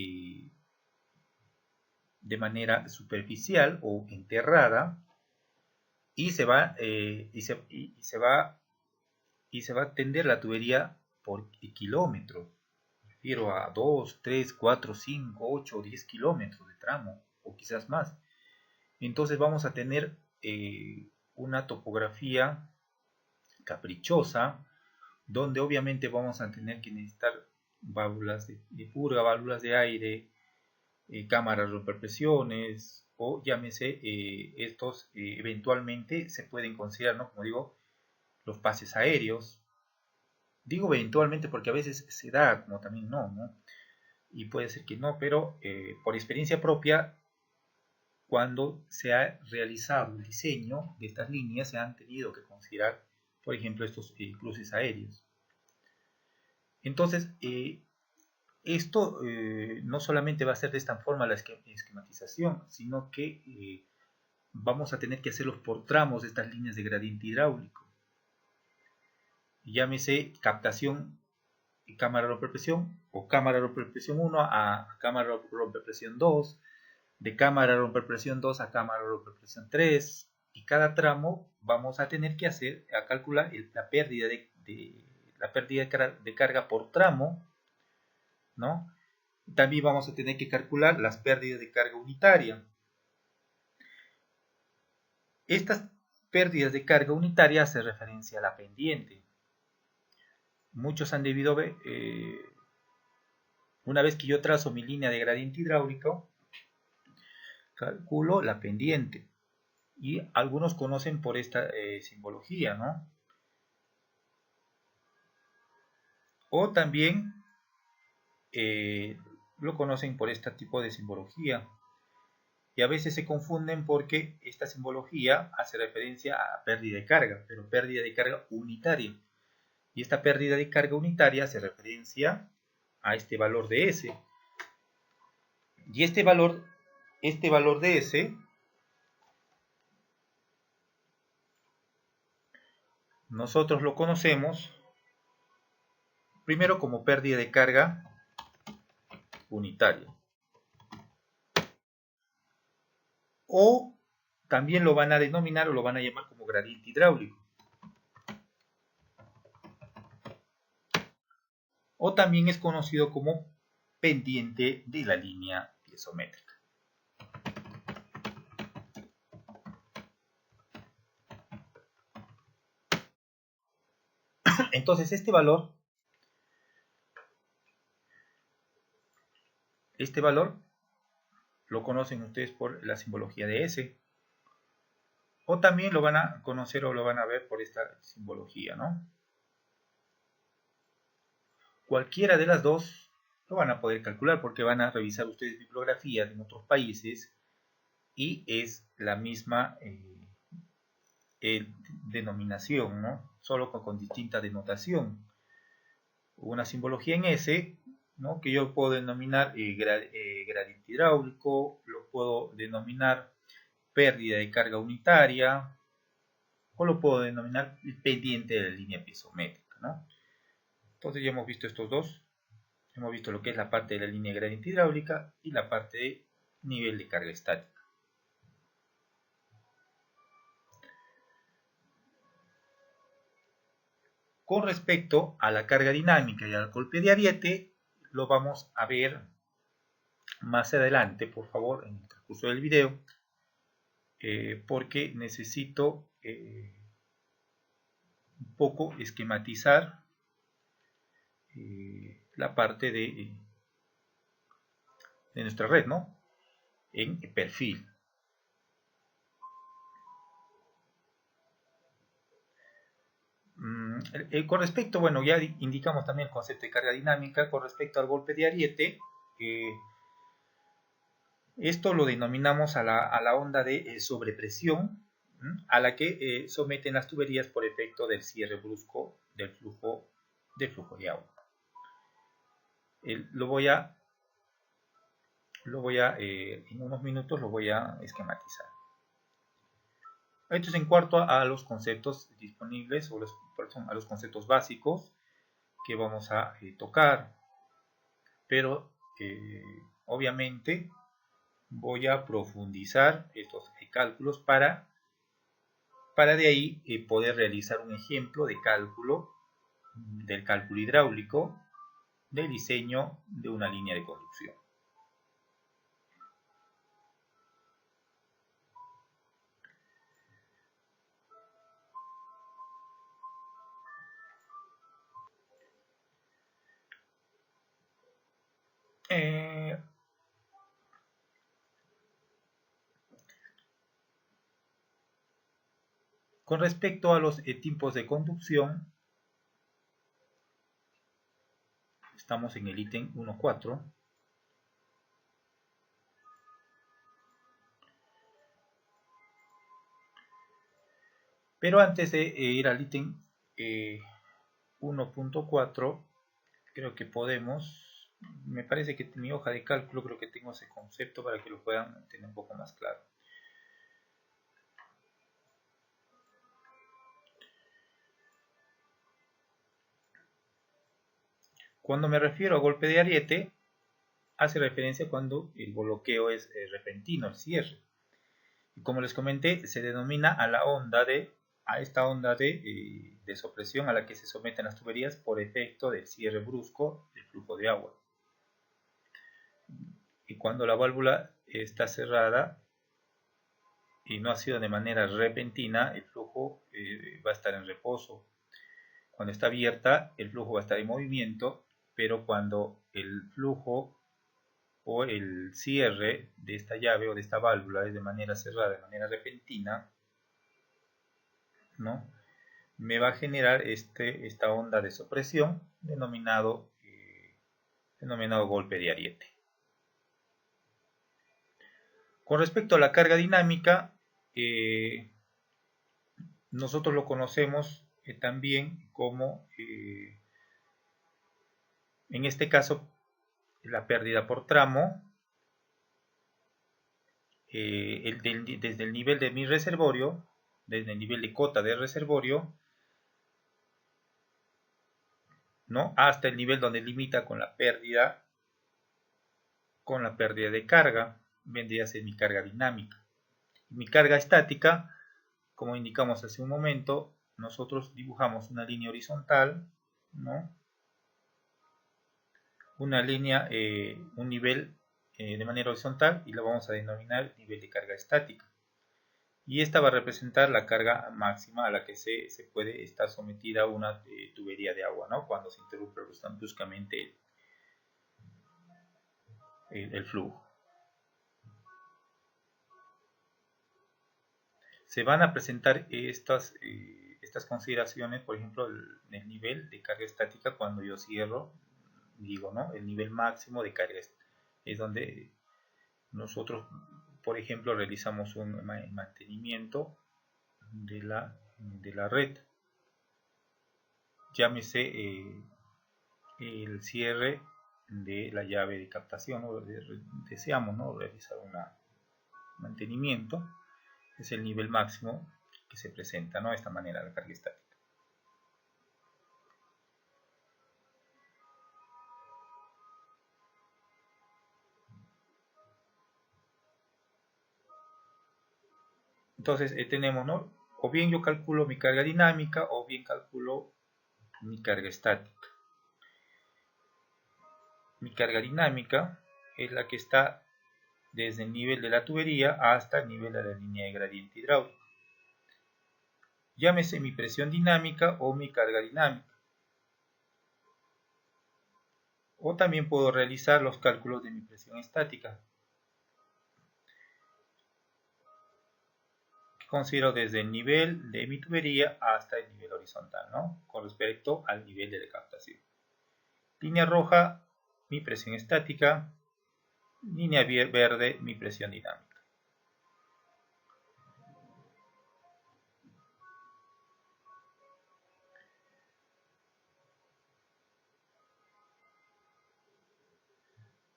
de manera superficial o enterrada, y se va a tender la tubería por kilómetros. Me refiero a 2, 3, 4, 5, 8 o 10 kilómetros de tramo, o quizás más. Entonces vamos a tener una topografía caprichosa, donde obviamente vamos a tener que necesitar válvulas de purga, válvulas de aire, cámaras rompepresiones, o llámese estos eventualmente se pueden considerar, ¿no? Como digo, los pases aéreos. Digo eventualmente porque a veces se da, como también no, y puede ser que no, pero por experiencia propia, cuando se ha realizado el diseño de estas líneas, se han tenido que considerar, por ejemplo, estos cruces aéreos. Entonces, esto no solamente va a ser de esta forma la esquematización, sino que vamos a tener que hacerlos por tramos de estas líneas de gradiente hidráulico. Llámese captación y cámara rompepresión, o cámara rompepresión 1 a cámara rompepresión 2, de cámara rompepresión 2 a cámara rompepresión 3, y cada tramo vamos a tener que calcular la pérdida de carga por tramo, ¿no? También vamos a tener que calcular las pérdidas de carga unitaria. Estas pérdidas de carga unitaria hacen referencia a la pendiente. Muchos han debido ver, una vez que yo trazo mi línea de gradiente hidráulico, calculo la pendiente. Y algunos conocen por esta simbología, ¿no? O también lo conocen por este tipo de simbología. Y a veces se confunden porque esta simbología hace referencia a pérdida de carga, pero pérdida de carga unitaria. Y esta pérdida de carga unitaria hace referencia a este valor de S. Y este valor de S, nosotros lo conocemos primero como pérdida de carga unitaria. O también lo van a denominar o lo van a llamar como gradiente hidráulico. O también es conocido como pendiente de la línea piezométrica. Entonces este valor lo conocen ustedes por la simbología de S, o también lo van a conocer o lo van a ver por esta simbología, ¿no? Cualquiera de las dos lo van a poder calcular porque van a revisar ustedes bibliografías en otros países y es la misma denominación, ¿no? Solo con distinta denotación. Una simbología en S, ¿no? Que yo puedo denominar gradiente hidráulico, lo puedo denominar pérdida de carga unitaria, o lo puedo denominar pendiente de la línea piezométrica, ¿no? Entonces ya hemos visto estos dos. Hemos visto lo que es la parte de la línea gradiente hidráulica y la parte de nivel de carga estática. Con respecto a la carga dinámica y al golpe de ariete, lo vamos a ver más adelante, por favor, en el transcurso del video, porque necesito un poco esquematizar la parte de nuestra red, ¿no? En perfil. Con respecto, bueno, ya indicamos también el concepto de carga dinámica. Con respecto al golpe de ariete, esto lo denominamos a la onda de sobrepresión, a la que someten las tuberías por efecto del cierre brusco del flujo de agua. En unos minutos lo voy a esquematizar. Esto es en cuanto a los conceptos disponibles o a los conceptos básicos que vamos a tocar, pero obviamente voy a profundizar estos cálculos para de ahí poder realizar un ejemplo de cálculo del cálculo hidráulico del diseño de una línea de conducción. Con respecto a los tipos de conducción, estamos en el ítem 1.4. Pero antes de ir al ítem 1.4, creo que me parece que en mi hoja de cálculo creo que tengo ese concepto para que lo puedan tener un poco más claro. Cuando me refiero a golpe de ariete, hace referencia cuando el bloqueo es repentino, el cierre. Y como les comenté, se denomina a esta onda de desopresión a la que se someten las tuberías por efecto del cierre brusco del flujo de agua. Y cuando la válvula está cerrada y no ha sido de manera repentina, el flujo va a estar en reposo. Cuando está abierta, el flujo va a estar en movimiento, pero cuando el flujo o el cierre de esta llave o de esta válvula es de manera cerrada, de manera repentina, ¿no?, me va a generar esta onda de sopresión denominado golpe de ariete. Con respecto a la carga dinámica, nosotros lo conocemos también como, en este caso, la pérdida por tramo, desde el nivel de mi reservorio, desde el nivel de cota del reservorio, ¿no?, hasta el nivel donde limita con la pérdida de carga, vendría a ser mi carga dinámica. Mi carga estática, como indicamos hace un momento, nosotros dibujamos una línea horizontal, ¿no?, una línea, un nivel de manera horizontal, y lo vamos a denominar nivel de carga estática. Y esta va a representar la carga máxima a la que se puede estar sometida una tubería de agua, ¿no?, cuando se interrumpe bruscamente el flujo. Se van a presentar estas consideraciones, por ejemplo, el nivel de carga estática cuando yo cierro, digo, ¿no?, el nivel máximo de carga es donde nosotros, por ejemplo, realizamos un mantenimiento de la red. Llámese el cierre de la llave de captación, o deseamos, ¿no?, realizar un mantenimiento. Es el nivel máximo que se presenta, ¿no?, de esta manera la carga estática. Entonces tenemos, ¿no?, o bien yo calculo mi carga dinámica o bien calculo mi carga estática. Mi carga dinámica es la que está desde el nivel de la tubería hasta el nivel de la línea de gradiente hidráulico. Llámese mi presión dinámica o mi carga dinámica. O también puedo realizar los cálculos de mi presión estática. considero desde el nivel de mi tubería hasta el nivel horizontal, ¿no? Con respecto al nivel de captación. Línea roja, mi presión estática. Línea verde, mi presión dinámica.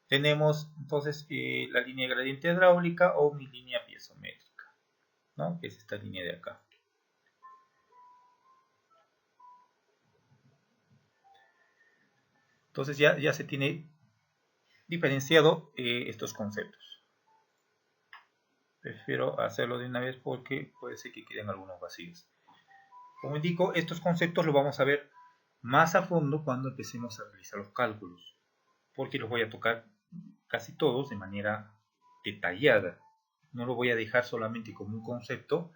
Tenemos entonces la línea gradiente hidráulica o mi línea piezométrica, ¿no? Que es esta línea de acá. Entonces ya se tiene diferenciado estos conceptos. Prefiero hacerlo de una vez porque puede ser que queden algunos vacíos. Como indico, estos conceptos los vamos a ver más a fondo cuando empecemos a realizar los cálculos, porque los voy a tocar casi todos de manera detallada. No lo voy a dejar solamente como un concepto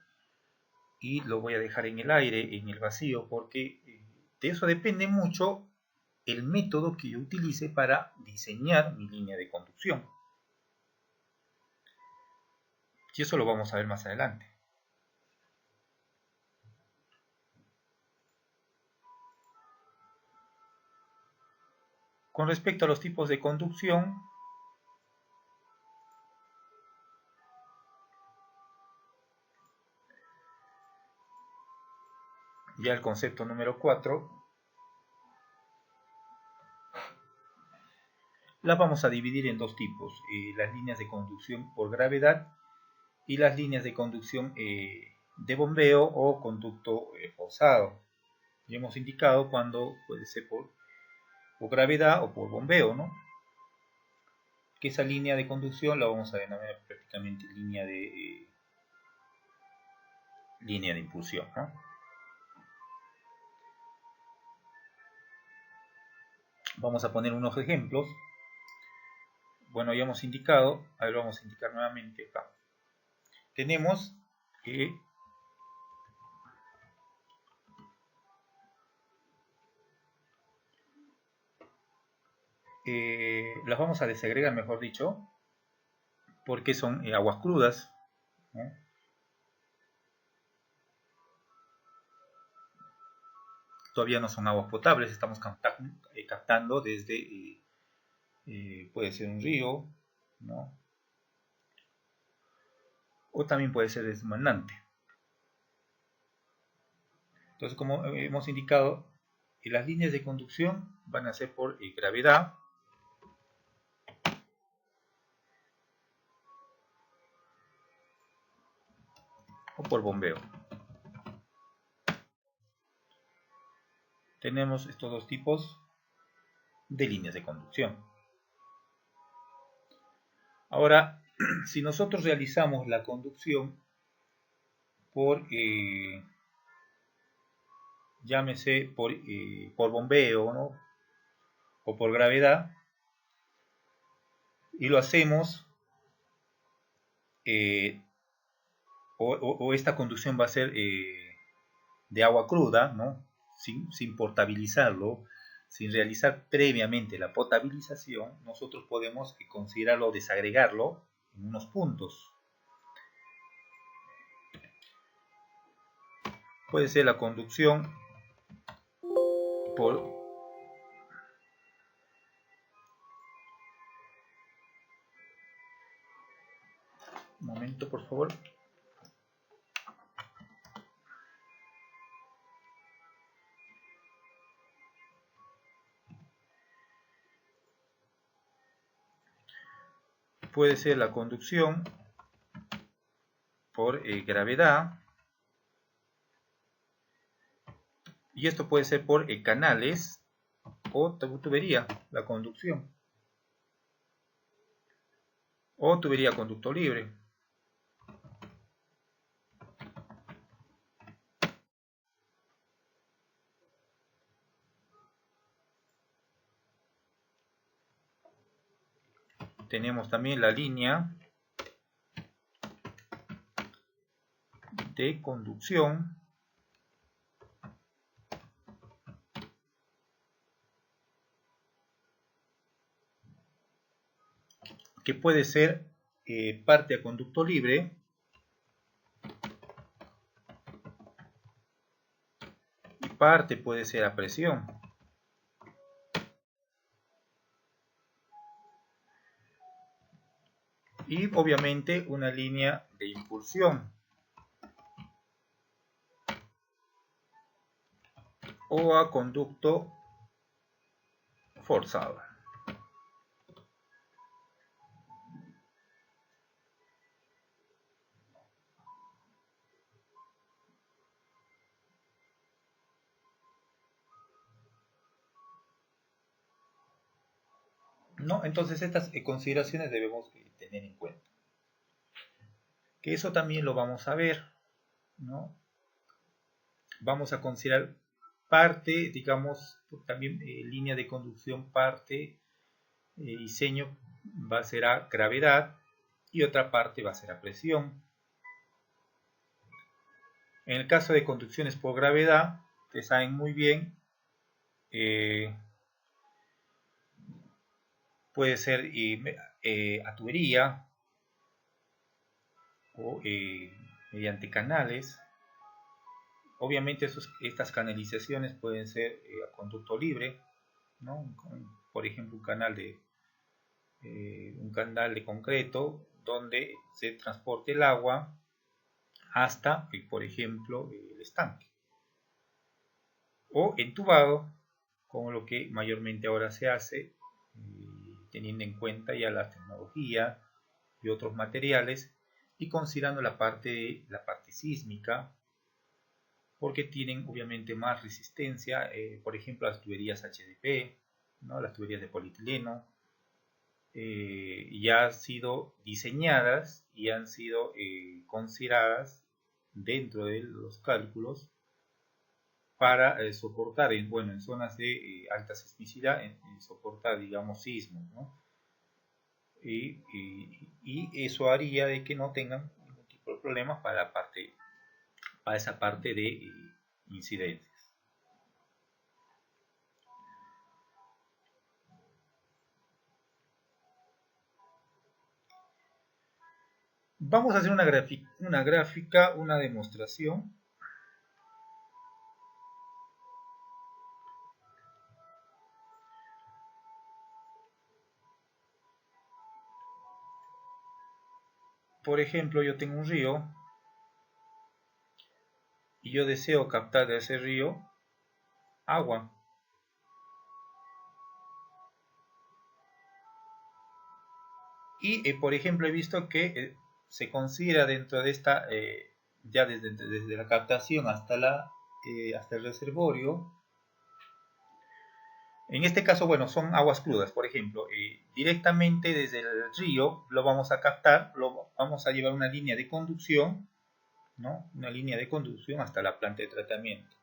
y lo voy a dejar en el aire, en el vacío, porque de eso depende mucho el método que yo utilice para diseñar mi línea de conducción. Y eso lo vamos a ver más adelante. Con respecto a los tipos de conducción, ya el concepto número 4, las vamos a dividir en dos tipos, las líneas de conducción por gravedad y las líneas de conducción de bombeo o conducto forzado. Ya hemos indicado cuando puede ser por gravedad o por bombeo, ¿no? Que esa línea de conducción la vamos a denominar prácticamente línea de impulsión, ¿no? Vamos a poner unos ejemplos. Bueno, ya hemos indicado, ahí lo vamos a indicar nuevamente acá. Tenemos que las vamos a desagregar, mejor dicho, porque son aguas crudas, ¿no? Todavía no son aguas potables, estamos captando desde, puede ser un río, ¿no? O también puede ser desde un manante. Entonces, como hemos indicado, las líneas de conducción van a ser por gravedad o por bombeo. Tenemos estos dos tipos de líneas de conducción. Ahora, si nosotros realizamos la conducción por, llámese por bombeo, ¿no? O por gravedad, y lo hacemos, o esta conducción va a ser de agua cruda, ¿no? Sin potabilizarlo, sin realizar previamente la potabilización, nosotros podemos considerarlo, desagregarlo en unos puntos. Puede ser la conducción por un momento, por favor. Puede ser la conducción por gravedad, y esto puede ser por canales o tubería, la conducción, o tubería conducto libre. Tenemos también la línea de conducción que puede ser parte a conducto libre parte puede ser a presión. Y obviamente una línea de impulsión o a conducto forzado. ¿No? Entonces estas consideraciones debemos tener en cuenta. Que eso también lo vamos a ver, ¿no? Vamos a considerar parte, digamos, también línea de conducción, parte, diseño va a ser a gravedad y otra parte va a ser a presión. En el caso de conducciones por gravedad, ustedes saben muy bien, puede ser a tubería o mediante canales. Obviamente estas canalizaciones pueden ser a conducto libre, ¿no? Por ejemplo, un canal de concreto donde se transporte el agua hasta, por ejemplo, el estanque. O entubado, como lo que mayormente ahora se hace, teniendo en cuenta ya la tecnología y otros materiales, y considerando la parte sísmica, porque tienen obviamente más resistencia, por ejemplo las tuberías HDP, ¿no? Las tuberías de polietileno, ya han sido diseñadas y han sido consideradas dentro de los cálculos para soportar, en zonas de alta sismicidad, soportar, digamos, sismos, ¿no? Y eso haría de que no tengan ningún tipo de problemas para esa parte de incidencias. Vamos a hacer una gráfica, una demostración. Por ejemplo, yo tengo un río y yo deseo captar de ese río agua. Y, por ejemplo, he visto que se considera dentro de esta, ya desde la captación hasta el reservorio. En este caso, bueno, son aguas crudas, por ejemplo, directamente desde el río lo vamos a captar, lo vamos a llevar una línea de conducción, ¿no? Una línea de conducción hasta la planta de tratamiento.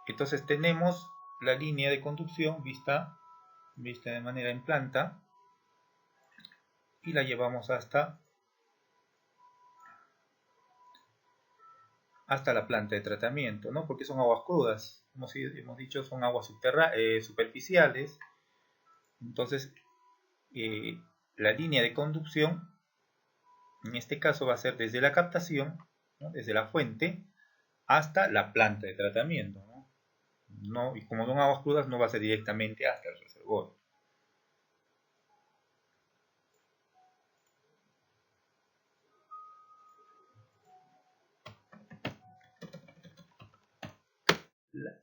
Entonces tenemos la línea de conducción vista de manera en planta y la llevamos hasta la planta de tratamiento, ¿no? Porque son aguas crudas, como hemos dicho, son aguas superficiales. Entonces, la línea de conducción, en este caso, va a ser desde la captación, ¿no? Desde la fuente, hasta la planta de tratamiento, ¿no? Y como son aguas crudas, no va a ser directamente hasta el reservorio.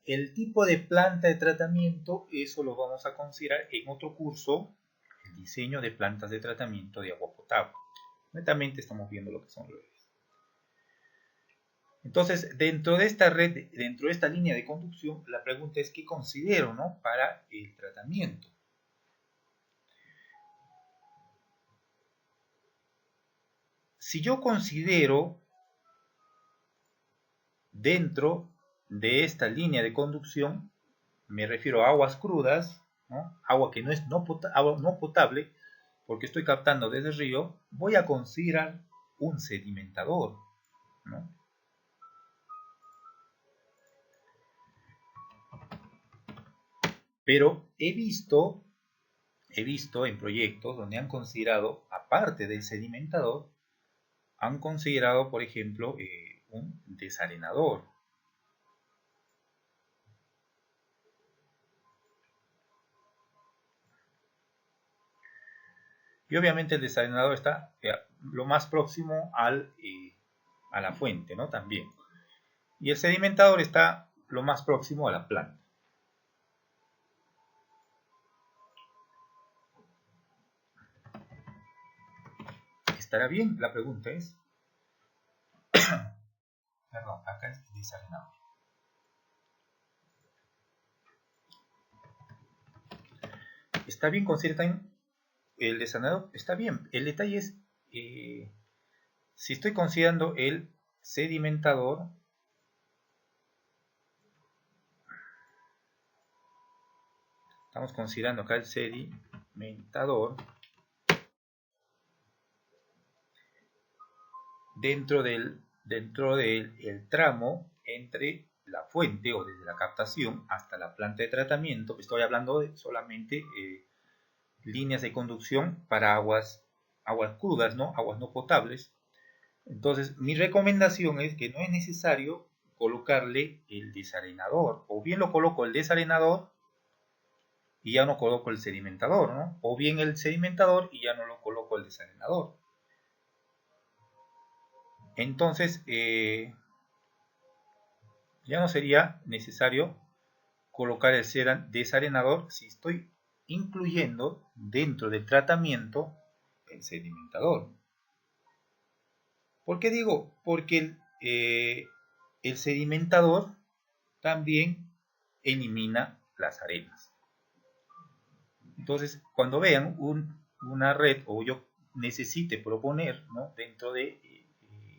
El tipo de planta de tratamiento, eso lo vamos a considerar en otro curso, el diseño de plantas de tratamiento de agua potable. Netamente estamos viendo lo que son redes. Entonces, dentro de esta red, dentro de esta línea de conducción, la pregunta es ¿qué considero, ¿no? Para el tratamiento? Si yo considero dentro de esta línea de conducción, me refiero a aguas crudas, ¿no? Agua que no es agua no potable, porque estoy captando desde el río, voy a considerar un sedimentador, ¿no? Pero he visto en proyectos donde han considerado, aparte del sedimentador, han considerado, por ejemplo, un desarenador. Y obviamente el desarenador está lo más próximo a la fuente, ¿no? También. Y el sedimentador está lo más próximo a la planta. ¿Estará bien? La pregunta es... Perdón, acá es desarenador. ¿Está bien? Considera también el desarenador. Está bien. El detalle es... si estoy considerando el sedimentador... Estamos considerando acá el sedimentador dentro del tramo entre la fuente o desde la captación hasta la planta de tratamiento. Estoy hablando de solamente líneas de conducción para aguas crudas, ¿no? Aguas no potables. Entonces, mi recomendación es que no es necesario colocarle el desarenador. O bien lo coloco el desarenador y ya no coloco el sedimentador, ¿no? O bien el sedimentador y ya no lo coloco el desarenador. Entonces, ya no sería necesario colocar el desarenador si estoy incluyendo dentro del tratamiento el sedimentador. ¿Por qué digo? Porque el sedimentador también elimina las arenas. Entonces, cuando vean una red o yo necesite proponer, ¿no? Dentro de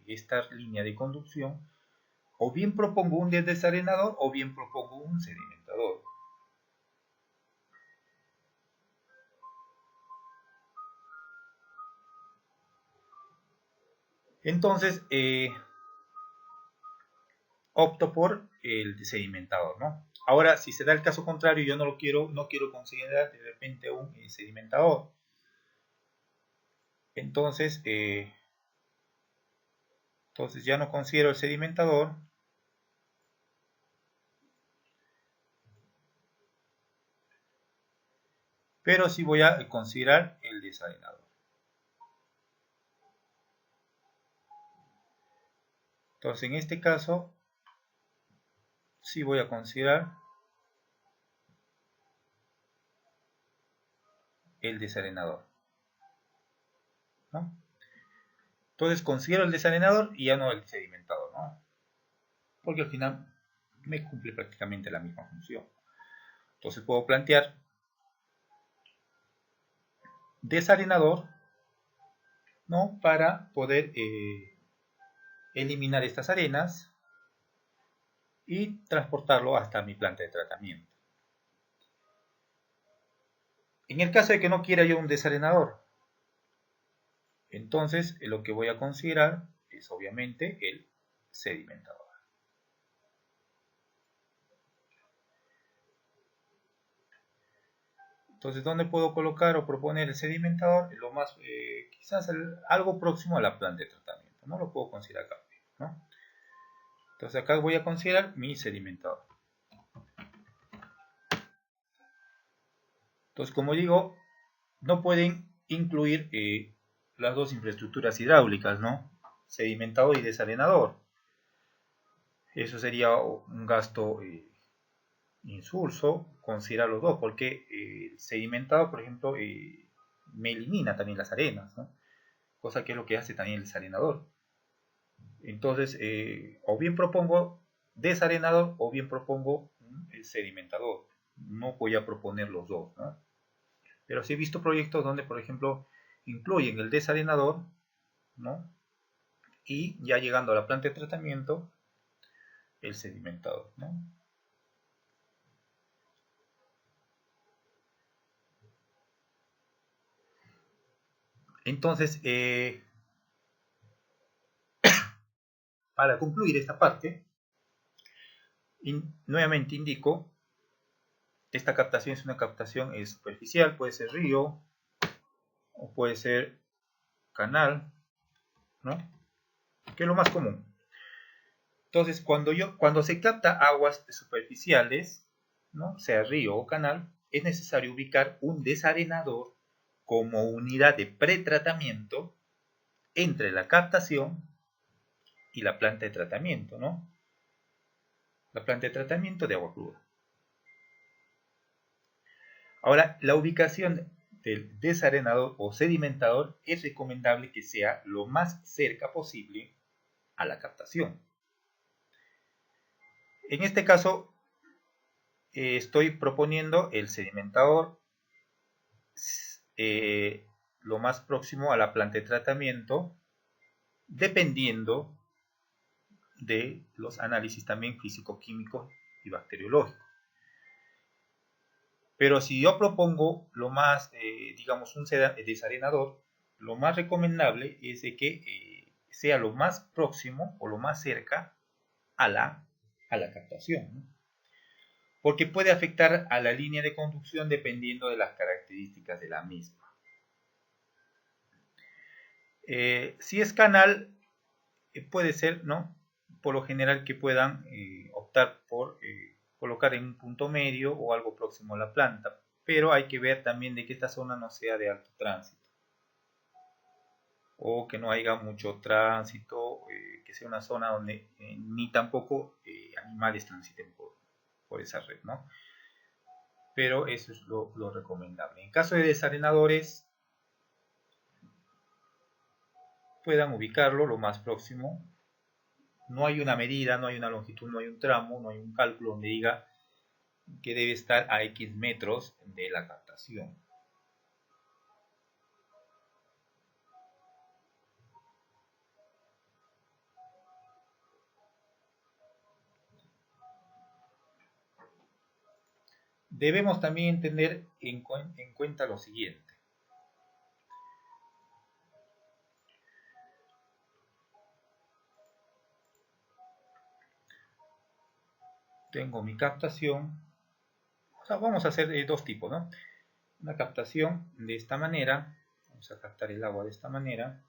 esta línea de conducción, o bien propongo un desarenador o bien propongo un sedimentador. Entonces, opto por el sedimentador, ¿no? Ahora, si se da el caso contrario, yo no quiero considerar de repente un sedimentador. Entonces ya no considero el sedimentador. Pero sí voy a considerar el desarenador. Entonces, en este caso, sí voy a considerar el desarenador, ¿no? Entonces, considero el desarenador y ya no el sedimentador, ¿no? Porque al final me cumple prácticamente la misma función. Entonces, puedo plantear desarenador, ¿no? Para poder eliminar estas arenas y transportarlo hasta mi planta de tratamiento. En el caso de que no quiera yo un desarenador, entonces lo que voy a considerar es obviamente el sedimentador. Entonces, ¿dónde puedo colocar o proponer el sedimentador? Lo más, quizás algo próximo a la planta de tratamiento. No lo puedo considerar acá, ¿no? Entonces, acá voy a considerar mi sedimentador. Entonces, como digo, no pueden incluir las dos infraestructuras hidráulicas, ¿no? Sedimentador y desarenador. Eso sería un gasto insulso considerar los dos, porque el sedimentado, por ejemplo, me elimina también las arenas, ¿no? Cosa que es lo que hace también el desarenador. Entonces, o bien propongo desarenador o bien propongo un sedimentador. No voy a proponer los dos, ¿no? Pero sí he visto proyectos donde, por ejemplo, incluyen el desarenador, ¿no? Y ya llegando a la planta de tratamiento, el sedimentador, ¿no? Entonces, para concluir esta parte, nuevamente indico, esta captación es una captación superficial, puede ser río o puede ser canal, ¿no? Que es lo más común. Entonces, cuando se capta aguas superficiales, ¿no? Sea río o canal, es necesario ubicar un desarenador como unidad de pretratamiento entre la captación y la planta de tratamiento, ¿no? La planta de tratamiento de agua cruda. Ahora, la ubicación del desarenador o sedimentador es recomendable que sea lo más cerca posible a la captación. En este caso, estoy proponiendo el sedimentador lo más próximo a la planta de tratamiento, dependiendo de los análisis también físico-químicos y bacteriológicos. Pero si yo propongo lo más, digamos, un desarenador, lo más recomendable es de que sea lo más próximo o lo más cerca a la captación, ¿no? Porque puede afectar a la línea de conducción dependiendo de las características de la misma. Si es canal, puede ser, ¿no? Por lo general que puedan optar por colocar en un punto medio o algo próximo a la planta, pero hay que ver también de que esta zona no sea de alto tránsito o que no haya mucho tránsito, que sea una zona donde ni tampoco animales transiten por esa red, ¿no? Pero eso es lo recomendable. En caso de desarenadores, puedan ubicarlo lo más próximo. No hay una medida, no hay una longitud, no hay un tramo, no hay un cálculo donde diga que debe estar a X metros de la captación. Debemos también tener en cuenta lo siguiente. Tengo mi captación. O sea, vamos a hacer dos tipos, ¿no? Una captación de esta manera. Vamos a captar el agua de esta manera.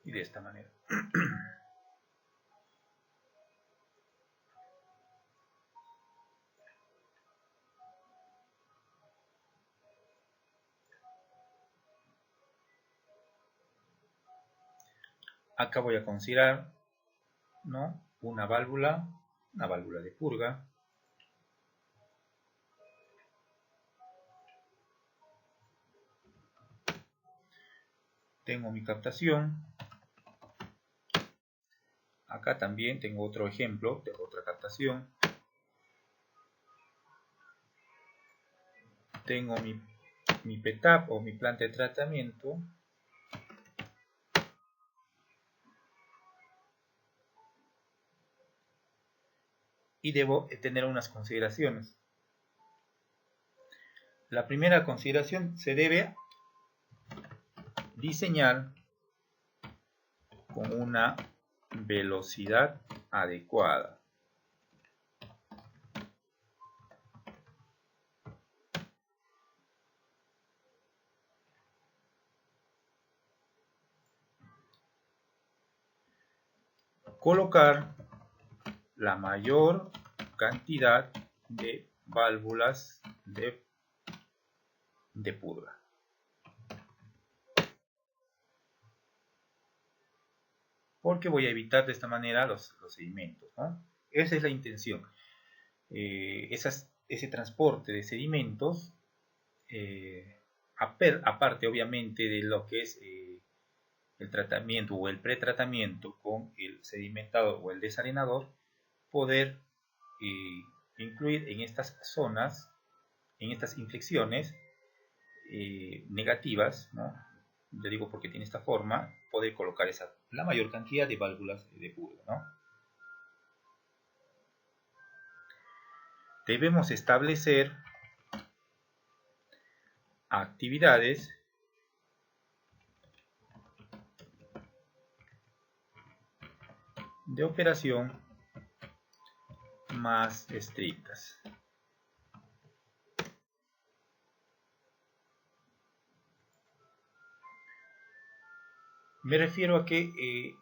Y de esta manera. Acá voy a considerar, ¿no? Una válvula de purga. Tengo mi captación. Acá también tengo otro ejemplo de otra captación. Tengo mi PTAP o mi planta de tratamiento. Y debo tener unas consideraciones. La primera consideración: se debe diseñar con una velocidad adecuada. Colocar la mayor cantidad de válvulas de purga. Porque voy a evitar de esta manera los sedimentos, ¿no? Esa es la intención. Ese transporte de sedimentos, aparte obviamente de lo que es el tratamiento o el pretratamiento con el sedimentador o el desarenador, poder incluir en estas zonas, en estas inflexiones negativas, ¿no? Yo digo porque tiene esta forma, poder colocar la mayor cantidad de válvulas de purga, ¿no? Debemos establecer actividades de operación más estrictas. Me refiero a que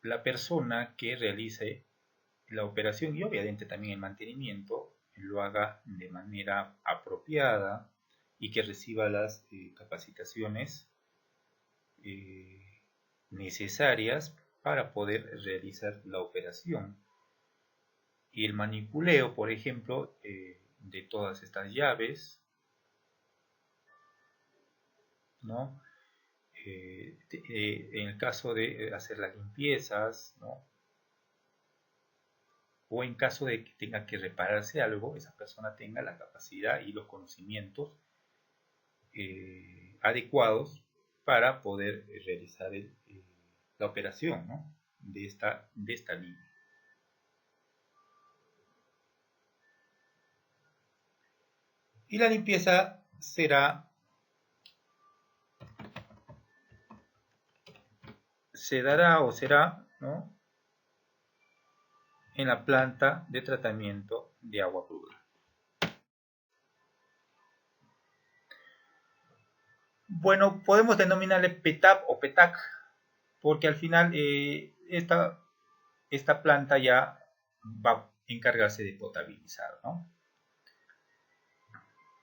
la persona que realice la operación y obviamente también el mantenimiento lo haga de manera apropiada y que reciba las capacitaciones necesarias para poder realizar la operación. Y el manipuleo, por ejemplo, de todas estas llaves, ¿no? En el caso de hacer las limpiezas, ¿no? O en caso de que tenga que repararse algo, esa persona tenga la capacidad y los conocimientos adecuados para poder realizar la operación, ¿no? de esta línea. Y la limpieza se dará o será, ¿no? en la planta de tratamiento de agua cruda. Bueno, podemos denominarle PETAP o PETAC, porque al final esta planta ya va a encargarse de potabilizar, ¿no?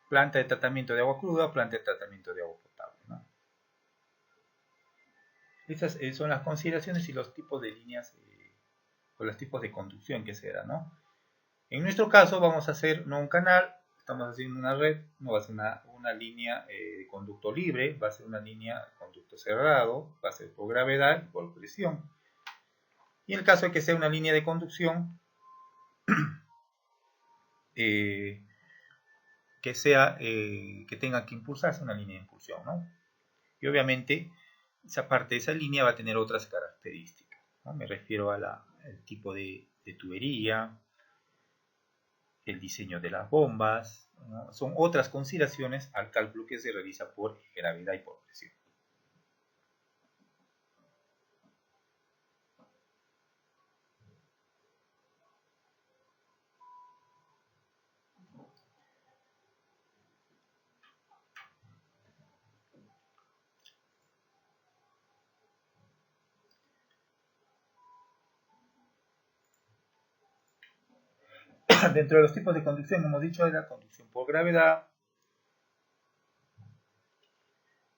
Planta de tratamiento de agua cruda, planta de tratamiento de agua potable, ¿no? Estas son las consideraciones y los tipos de líneas o los tipos de conducción que se da, ¿no? En nuestro caso vamos a hacer no un canal, estamos haciendo una red, no va a ser una línea de conducto libre, va a ser una línea de conducto cerrado, va a ser por gravedad y por presión. Y en el caso de que sea una línea de conducción, que tenga que impulsarse una línea de impulsión, ¿no? Y obviamente esa parte de esa línea va a tener otras características, ¿no? Me refiero al tipo de tubería, el diseño de las bombas, ¿no? Son otras consideraciones al cálculo que se realiza por gravedad y por presión. Dentro de los tipos de conducción hemos dicho la conducción por gravedad,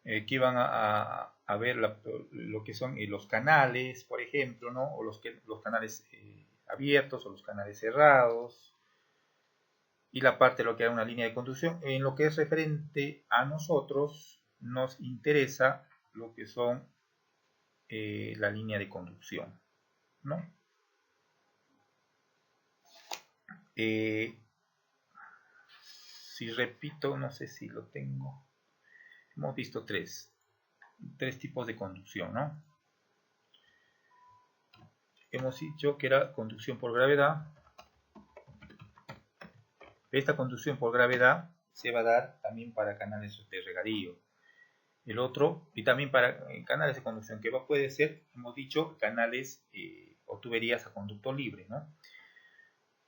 que iban a ver lo que son los canales, por ejemplo, ¿no? O los canales abiertos o los canales cerrados, y la parte de lo que era una línea de conducción. En lo que es referente a nosotros, nos interesa lo que son la línea de conducción, ¿no? Si repito, no sé si lo tengo. Hemos visto tres tipos de conducción, ¿no? Hemos dicho que era conducción por gravedad. Esta conducción por gravedad se va a dar también para canales de regadío. El otro, y también para canales de conducción, que puede ser, hemos dicho, canales o tuberías a conducto libre, ¿no?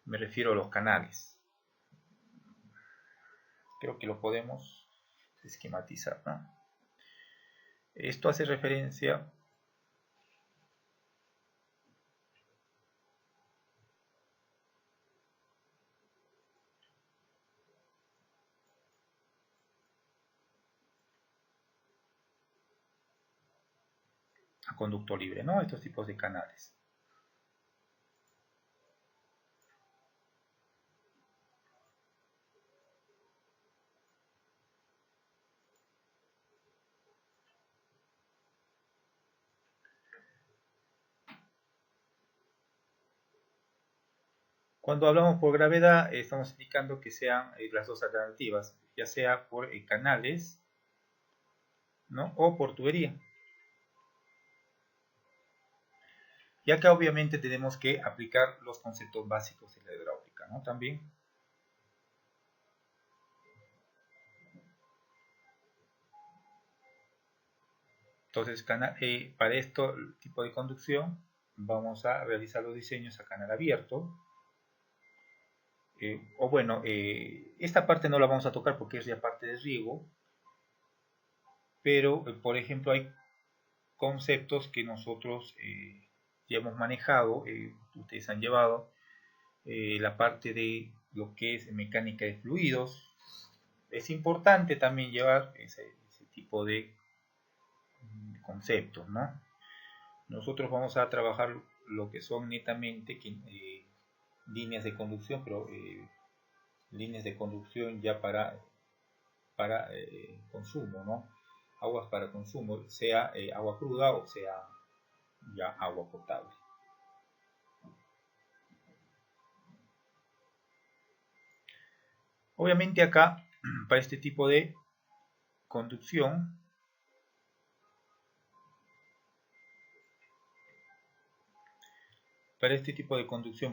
Me refiero a los canales. Creo que lo podemos esquematizar, ¿no? Esto hace referencia a conducto libre, ¿no? Estos tipos de canales. Cuando hablamos por gravedad, estamos indicando que sean las dos alternativas, ya sea por canales, ¿no? O por tubería. Y acá obviamente tenemos que aplicar los conceptos básicos de la hidráulica, ¿no? También. Entonces, para este tipo de conducción, vamos a realizar los diseños a canal abierto. Esta parte no la vamos a tocar porque es ya parte de riego, pero por ejemplo hay conceptos que nosotros ya hemos manejado, ustedes han llevado la parte de lo que es mecánica de fluidos. Es importante también llevar ese tipo de conceptos, ¿no? Nosotros vamos a trabajar lo que son netamente líneas de conducción, pero líneas de conducción ya para consumo, ¿no? Aguas para consumo, sea agua cruda o sea ya agua potable. Obviamente acá, para este tipo de conducción,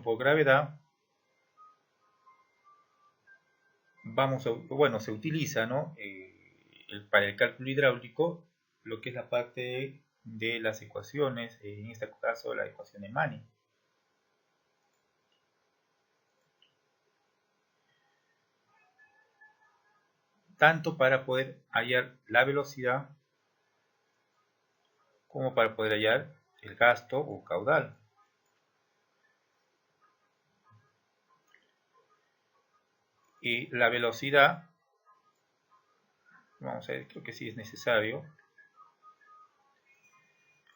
por gravedad, se utiliza, ¿no? Para el cálculo hidráulico lo que es la parte de las ecuaciones, en este caso la ecuación de Manning. Tanto para poder hallar la velocidad como para poder hallar el gasto o caudal. Y la velocidad, vamos a ver, creo que sí es necesario.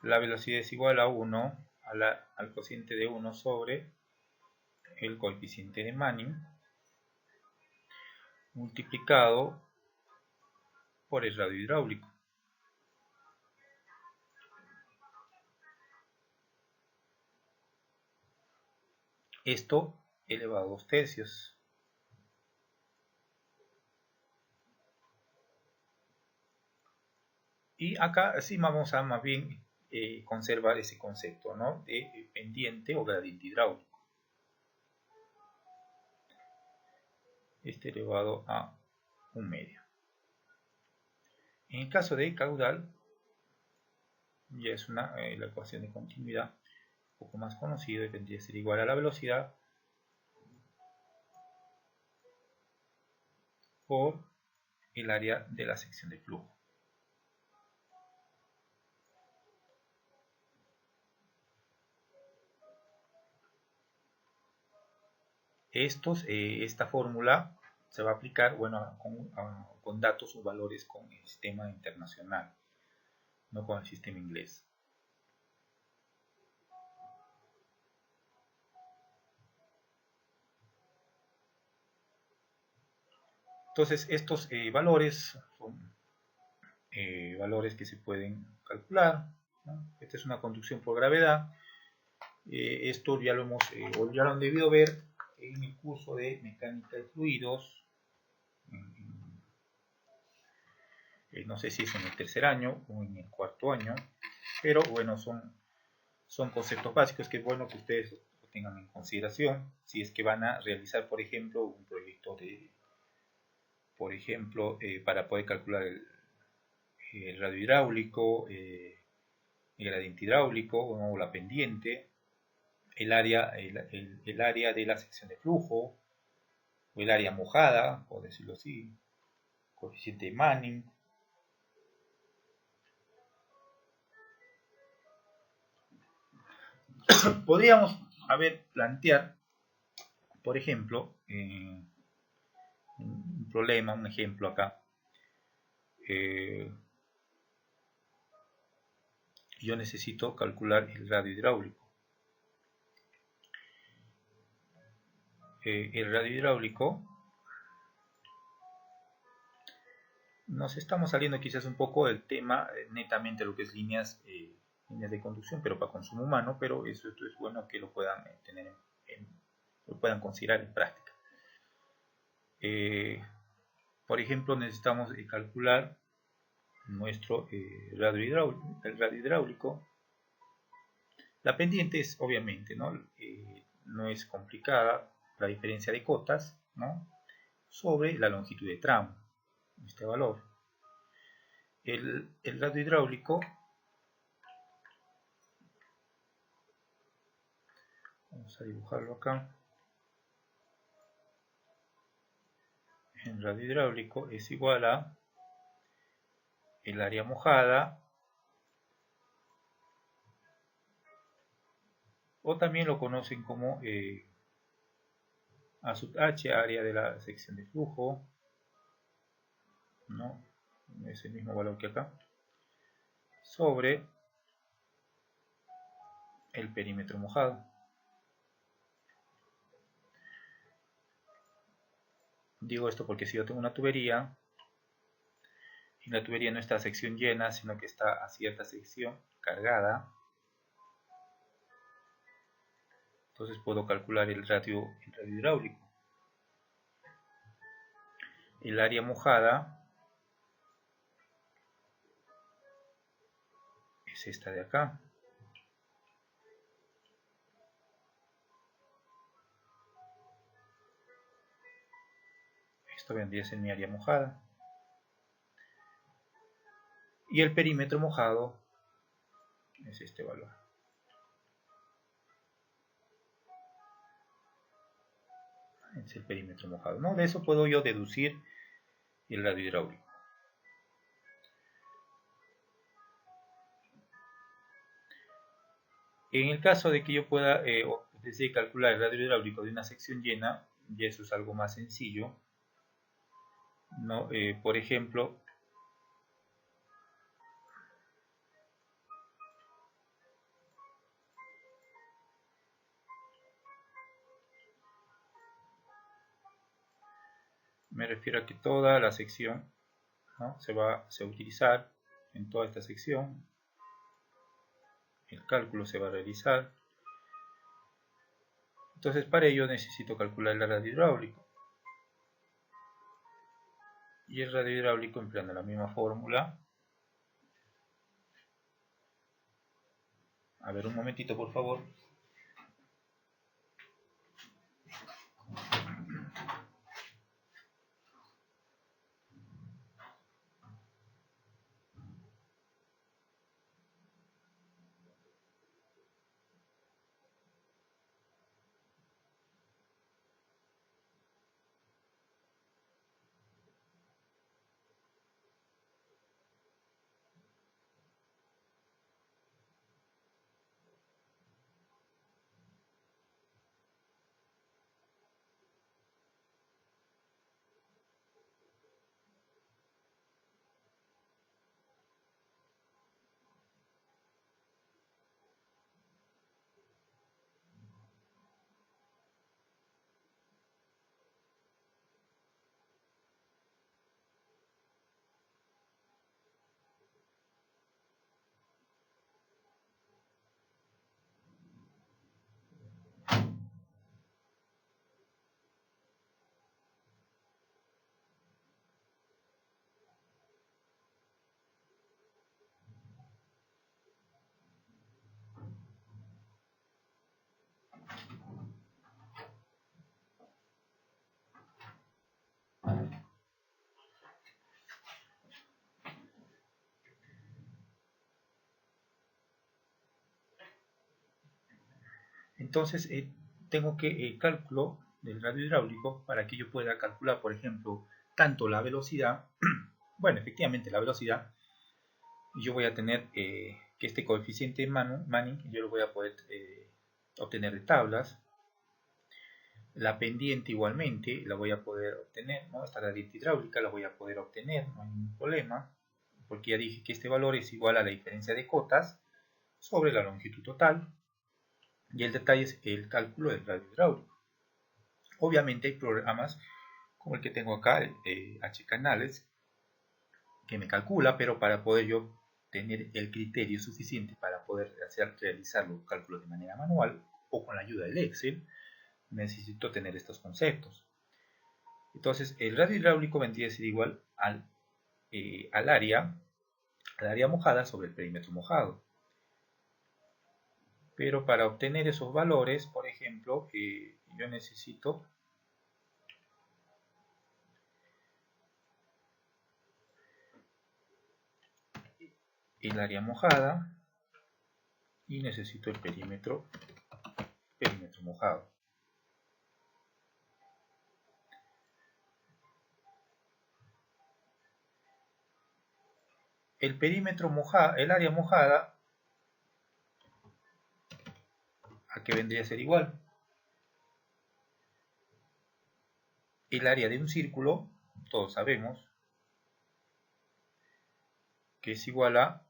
La velocidad es igual a 1, al cociente de 1 sobre el coeficiente de Manning, multiplicado por el radio hidráulico. Esto elevado a 2 tercios. Y acá sí vamos a más bien conservar ese concepto, ¿no? De pendiente o gradiente hidráulico. Este elevado a 1/2. En el caso de caudal, ya es la ecuación de continuidad un poco más conocida, vendría a ser igual a la velocidad por el área de la sección de flujo. Esta fórmula se va a aplicar con datos o valores con el sistema internacional, no con el sistema inglés. Entonces estos valores son valores que se pueden calcular, ¿no? Esta es una conducción por gravedad. Esto ya lo han debido ver en el curso de mecánica de fluidos. No sé si es en el tercer año o en el cuarto año, pero bueno, son conceptos básicos que es bueno que ustedes lo tengan en consideración si es que van a realizar, por ejemplo, un proyecto para poder calcular el radio hidráulico, el gradiente hidráulico o la pendiente, el área de la sección de flujo o el área mojada, por decirlo así, coeficiente de Manning. Podríamos plantear, por ejemplo, un ejemplo acá. Yo necesito calcular el radio hidráulico. El radio hidráulico, nos estamos saliendo quizás un poco del tema, netamente lo que es líneas de conducción, pero para consumo humano, pero esto es bueno que lo puedan lo puedan considerar en práctica. Por ejemplo, necesitamos calcular nuestro radio hidráulico. La pendiente es obviamente, no es complicada, la diferencia de cotas, ¿no? Sobre la longitud de tramo, este valor. El radio hidráulico Vamos a dibujarlo acá. En radio hidráulico es igual a el área mojada, o también lo conocen como A sub H, área de la sección de flujo, ¿no? Es el mismo valor que acá, sobre el perímetro mojado. Digo esto porque si yo tengo una tubería y la tubería no está a sección llena, sino que está a cierta sección cargada, entonces puedo calcular el radio hidráulico. El área mojada es esta de acá. Esto vendría a ser mi área mojada. Y el perímetro mojado es este valor. Es el perímetro mojado, ¿no? De eso puedo yo deducir el radio hidráulico. En el caso de que yo pueda desee calcular el radio hidráulico de una sección llena, y eso es algo más sencillo, ¿no? Por ejemplo, me refiero a que toda la sección, ¿no? se va a utilizar en toda esta sección. El cálculo se va a realizar. Entonces para ello necesito calcular el radio hidráulico. Y el radio hidráulico empleando la misma fórmula. A ver, un momentito por favor. Entonces tengo que el cálculo del radio hidráulico para que yo pueda calcular, por ejemplo, tanto la velocidad, bueno, efectivamente la velocidad, yo voy a tener que este coeficiente Manning, yo lo voy a poder obtener de tablas. La pendiente igualmente la voy a poder obtener, ¿no? Esta radiante hidráulica la voy a poder obtener, no hay ningún problema, porque ya dije que este valor es igual a la diferencia de cotas sobre la longitud total. Y el detalle es el cálculo del radio hidráulico. Obviamente hay programas como el que tengo acá, H Canales, que me calcula, pero para poder yo tener el criterio suficiente para poder realizar los cálculos de manera manual o con la ayuda del Excel, necesito tener estos conceptos. Entonces, el radio hidráulico vendría a ser igual al área mojada sobre el perímetro mojado. Pero para obtener esos valores, por ejemplo, yo necesito el área mojada y necesito el perímetro perímetro mojado. El perímetro mojado, el área mojada, ¿a qué vendría a ser igual? El área de un círculo, todos sabemos, que es igual a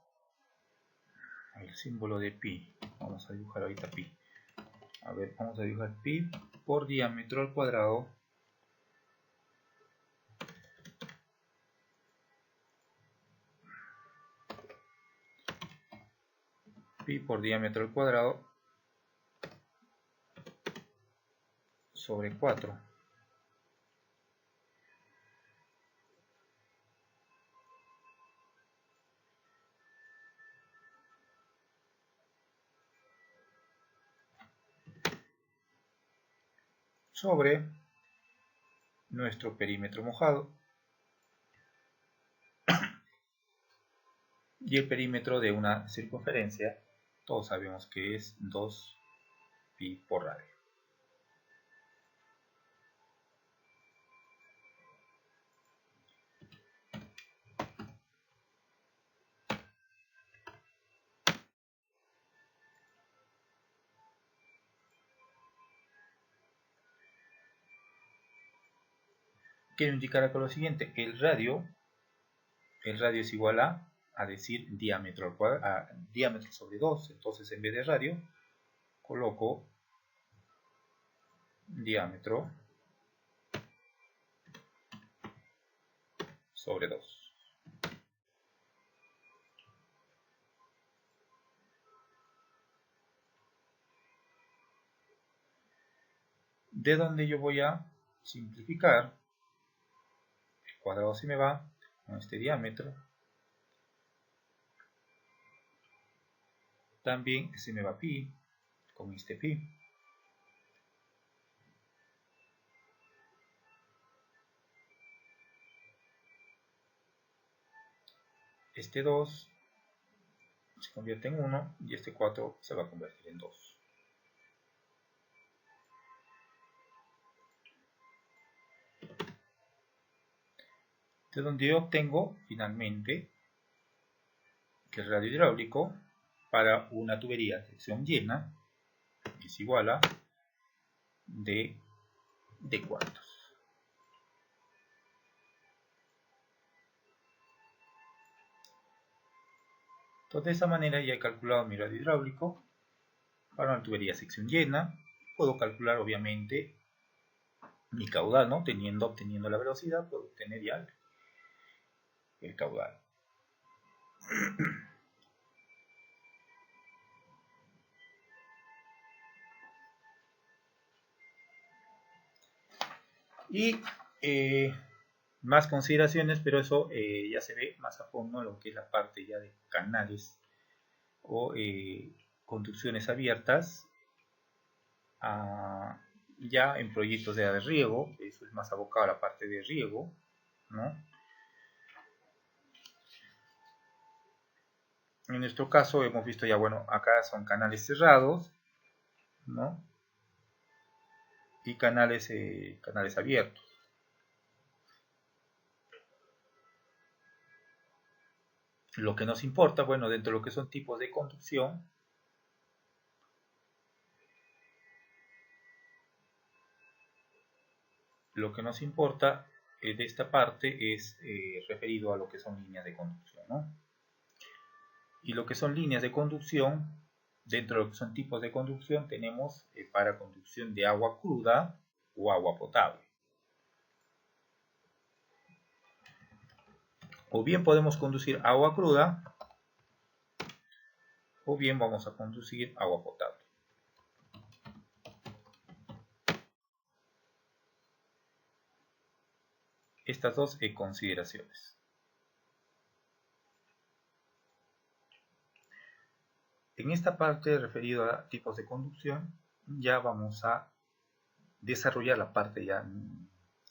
el símbolo de pi. Vamos a dibujar ahorita pi. A ver, vamos a dibujar pi por diámetro al cuadrado pi por diámetro al cuadrado sobre 4. Sobre nuestro perímetro mojado y el perímetro de una circunferencia, todos sabemos que es 2 pi por radio. Quiero indicar acá lo siguiente: el radio es igual a decir diámetro al cuadrado, a diámetro sobre 2. Entonces, en vez de radio, coloco diámetro sobre 2. De donde yo voy a simplificar, el cuadrado se me va con este diámetro. También se me va pi con este pi. Este 2 se convierte en 1 y este 4 se va a convertir en 2. De donde yo obtengo finalmente que el radio hidráulico para una tubería de sección llena es igual a D de cuartos. Entonces, de esa manera ya he calculado mi radio hidráulico para una tubería de sección llena. Puedo calcular obviamente mi caudal, ¿no? Obteniendo la velocidad, puedo obtener ya el caudal. Y más consideraciones, pero eso ya se ve más a fondo en lo que es la parte ya de canales o conducciones abiertas, ya en proyectos de riego. Eso es más abocado a la parte de riego, ¿no? En nuestro caso hemos visto ya, bueno, acá son canales cerrados, ¿no? Y canales abiertos. Lo que nos importa, bueno, dentro de lo que son tipos de conducción, lo que nos importa de esta parte es referido a lo que son líneas de conducción, ¿no? Y lo que son líneas de conducción, dentro de lo que son tipos de conducción, tenemos para conducción de agua cruda o agua potable. O bien podemos conducir agua cruda, o bien vamos a conducir agua potable. Estas dos consideraciones. En esta parte referido a tipos de conducción, ya vamos a desarrollar la parte ya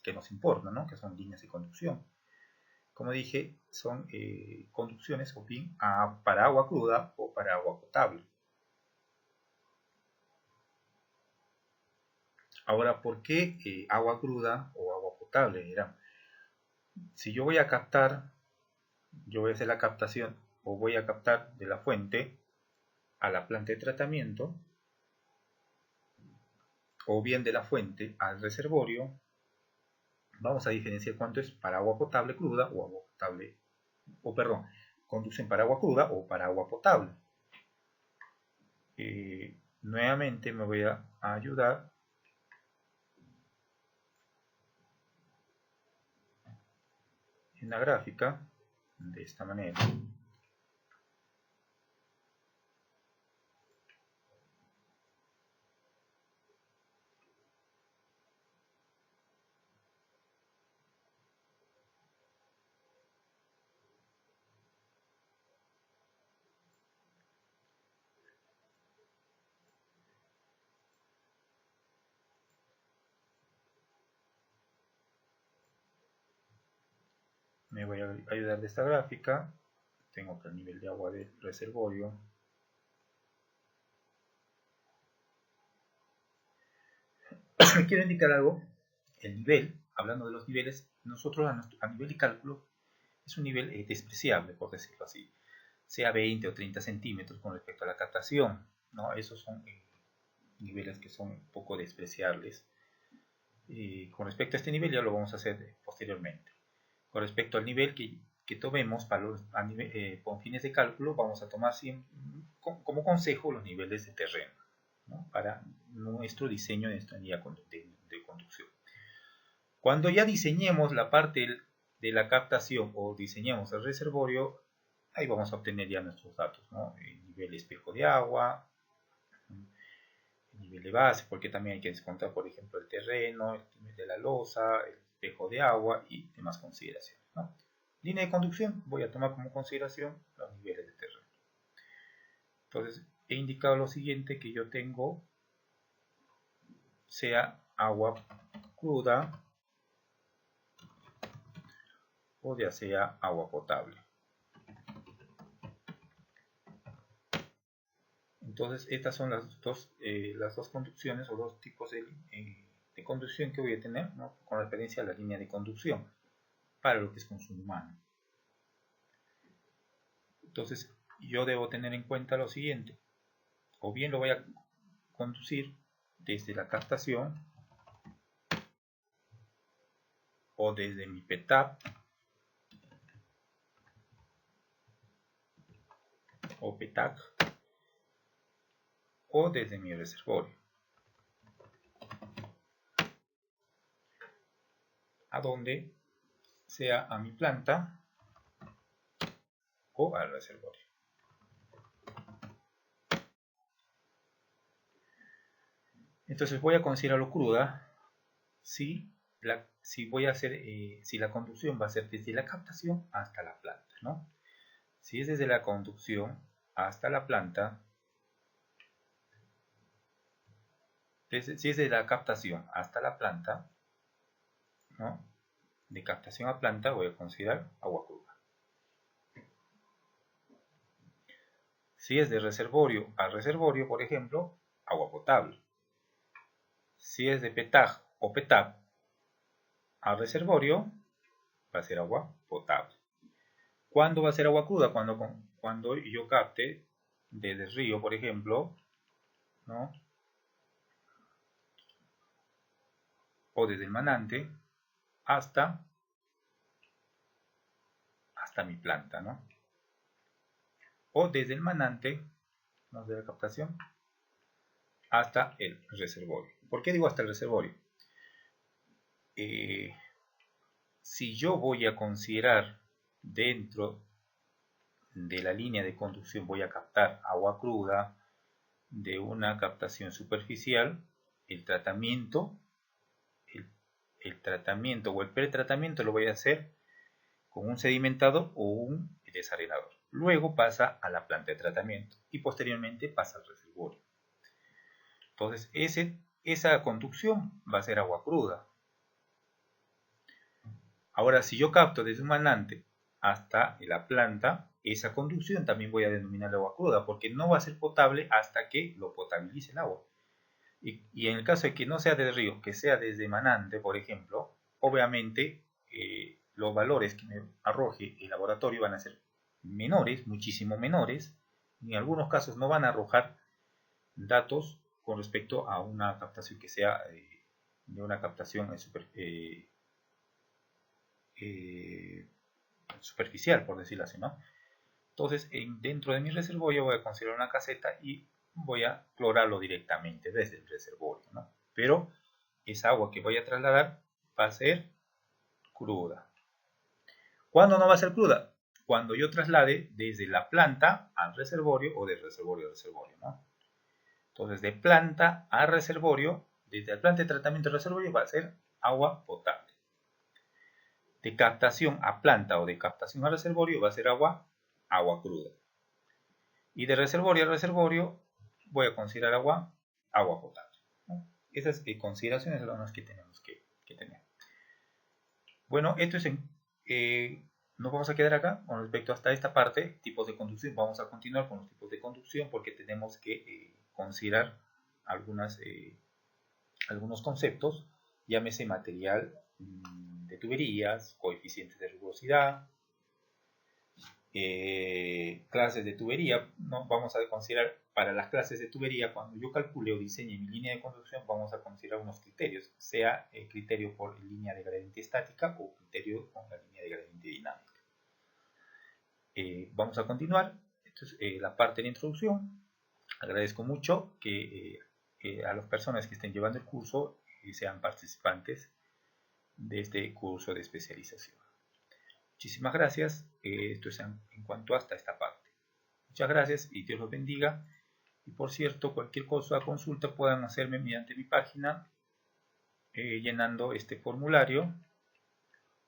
que nos importa, ¿no? Que son líneas de conducción. Como dije, son conducciones o bien para agua cruda o para agua potable. Ahora, ¿por qué agua cruda o agua potable? Dirán, si yo voy a captar, yo voy a hacer la captación o voy a captar de la fuente a la planta de tratamiento, o bien de la fuente al reservorio, vamos a diferenciar cuánto es para agua potable cruda o agua potable, o perdón, conducen para agua cruda o para agua potable. Nuevamente me voy a ayudar en la gráfica de esta manera. Me voy a ayudar de esta gráfica. Tengo que el nivel de agua del reservorio. Quiero indicar algo. El nivel, hablando de los niveles, nosotros a nivel de cálculo es un nivel despreciable, por decirlo así, sea 20 o 30 centímetros con respecto a la captación, ¿no? Esos son niveles que son un poco despreciables. Con respecto a este nivel ya lo vamos a hacer posteriormente. Con respecto al nivel que tomemos para con fines de cálculo, vamos a tomar como consejo los niveles de terreno, ¿no? Para nuestro diseño de nuestra unidad de conducción. Cuando ya diseñemos la parte de la captación o diseñemos el reservorio, ahí vamos a obtener ya nuestros datos, ¿no? El nivel de espejo de agua, el nivel de base, porque también hay que descontar, por ejemplo, el terreno, el nivel de la losa, el espejo de agua y demás consideraciones, ¿no? Línea de conducción, voy a tomar como consideración los niveles de terreno. Entonces, he indicado lo siguiente, que yo tengo, sea agua cruda o ya sea agua potable. Entonces, estas son las dos conducciones o dos tipos de conducción que voy a tener, ¿no? Con referencia a la línea de conducción para lo que es consumo humano. Entonces, yo debo tener en cuenta lo siguiente, o bien lo voy a conducir desde la captación o desde mi PETAP o PETAC o desde mi reservorio, a donde sea a mi planta o al reservorio. Entonces voy a considerarlo cruda si la conducción va a ser desde la captación hasta la planta, ¿no? Si es desde la conducción hasta la planta, si es desde la captación hasta la planta, ¿no? De captación a planta voy a considerar agua cruda. Si es de reservorio a reservorio, por ejemplo, agua potable. Si es de PETAG o PETAP al reservorio, va a ser agua potable. ¿Cuándo va a ser agua cruda? Cuando yo capte desde el río, por ejemplo, ¿no? O desde el manante hasta mi planta, ¿no? O desde el manante, ¿no? De la captación hasta el reservorio. ¿Por qué digo hasta el reservorio? Si yo voy a considerar dentro de la línea de conducción, voy a captar agua cruda de una captación superficial, el tratamiento o el pretratamiento lo voy a hacer con un sedimentado o un desarenador. Luego pasa a la planta de tratamiento y posteriormente pasa al reservorio. Entonces, esa conducción va a ser agua cruda. Ahora, si yo capto desde un manante hasta la planta, esa conducción también voy a denominar agua cruda, porque no va a ser potable hasta que lo potabilice el agua. Y en el caso de que no sea del río, que sea desde manante, por ejemplo, obviamente los valores que me arroje el laboratorio van a ser menores, muchísimo menores. En algunos casos no van a arrojar datos con respecto a una captación que sea de una captación superficial, por decirlo así, ¿no? Entonces, dentro de mi reservorio voy a considerar una caseta y voy a clorarlo directamente desde el reservorio, ¿no? Pero esa agua que voy a trasladar va a ser cruda. ¿Cuándo no va a ser cruda? Cuando yo traslade desde la planta al reservorio o del reservorio al reservorio, ¿no? Entonces, de planta a reservorio, desde la planta de tratamiento al reservorio va a ser agua potable. De captación a planta o de captación a reservorio va a ser agua cruda. Y de reservorio a reservorio voy a considerar agua potable, ¿no? Esas consideraciones son las que tenemos que tener. Bueno, esto es nos vamos a quedar acá con respecto hasta esta parte, tipos de conducción. Vamos a continuar con los tipos de conducción porque tenemos que considerar algunos conceptos, llámese material de tuberías, coeficientes de rigurosidad, clases de tubería, ¿no? Vamos a considerar para las clases de tubería, cuando yo calcule o diseñe mi línea de conducción, vamos a considerar unos criterios, sea el criterio por línea de gradiente estática o criterio con la línea de gradiente dinámica. Vamos a continuar. Esto es la parte de la introducción. Agradezco mucho que a las personas que estén llevando el curso sean participantes de este curso de especialización. Muchísimas gracias. Esto es en cuanto hasta esta parte. Muchas gracias y Dios los bendiga. Y por cierto, cualquier cosa, consulta, puedan hacerme mediante mi página, llenando este formulario,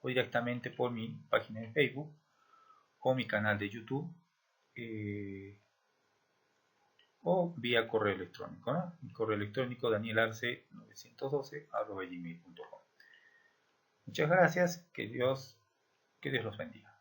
o directamente por mi página de Facebook, o mi canal de YouTube, o vía correo electrónico, ¿no? Mi correo electrónico danielarce912@gmail.com. Muchas gracias. Que Dios los bendiga.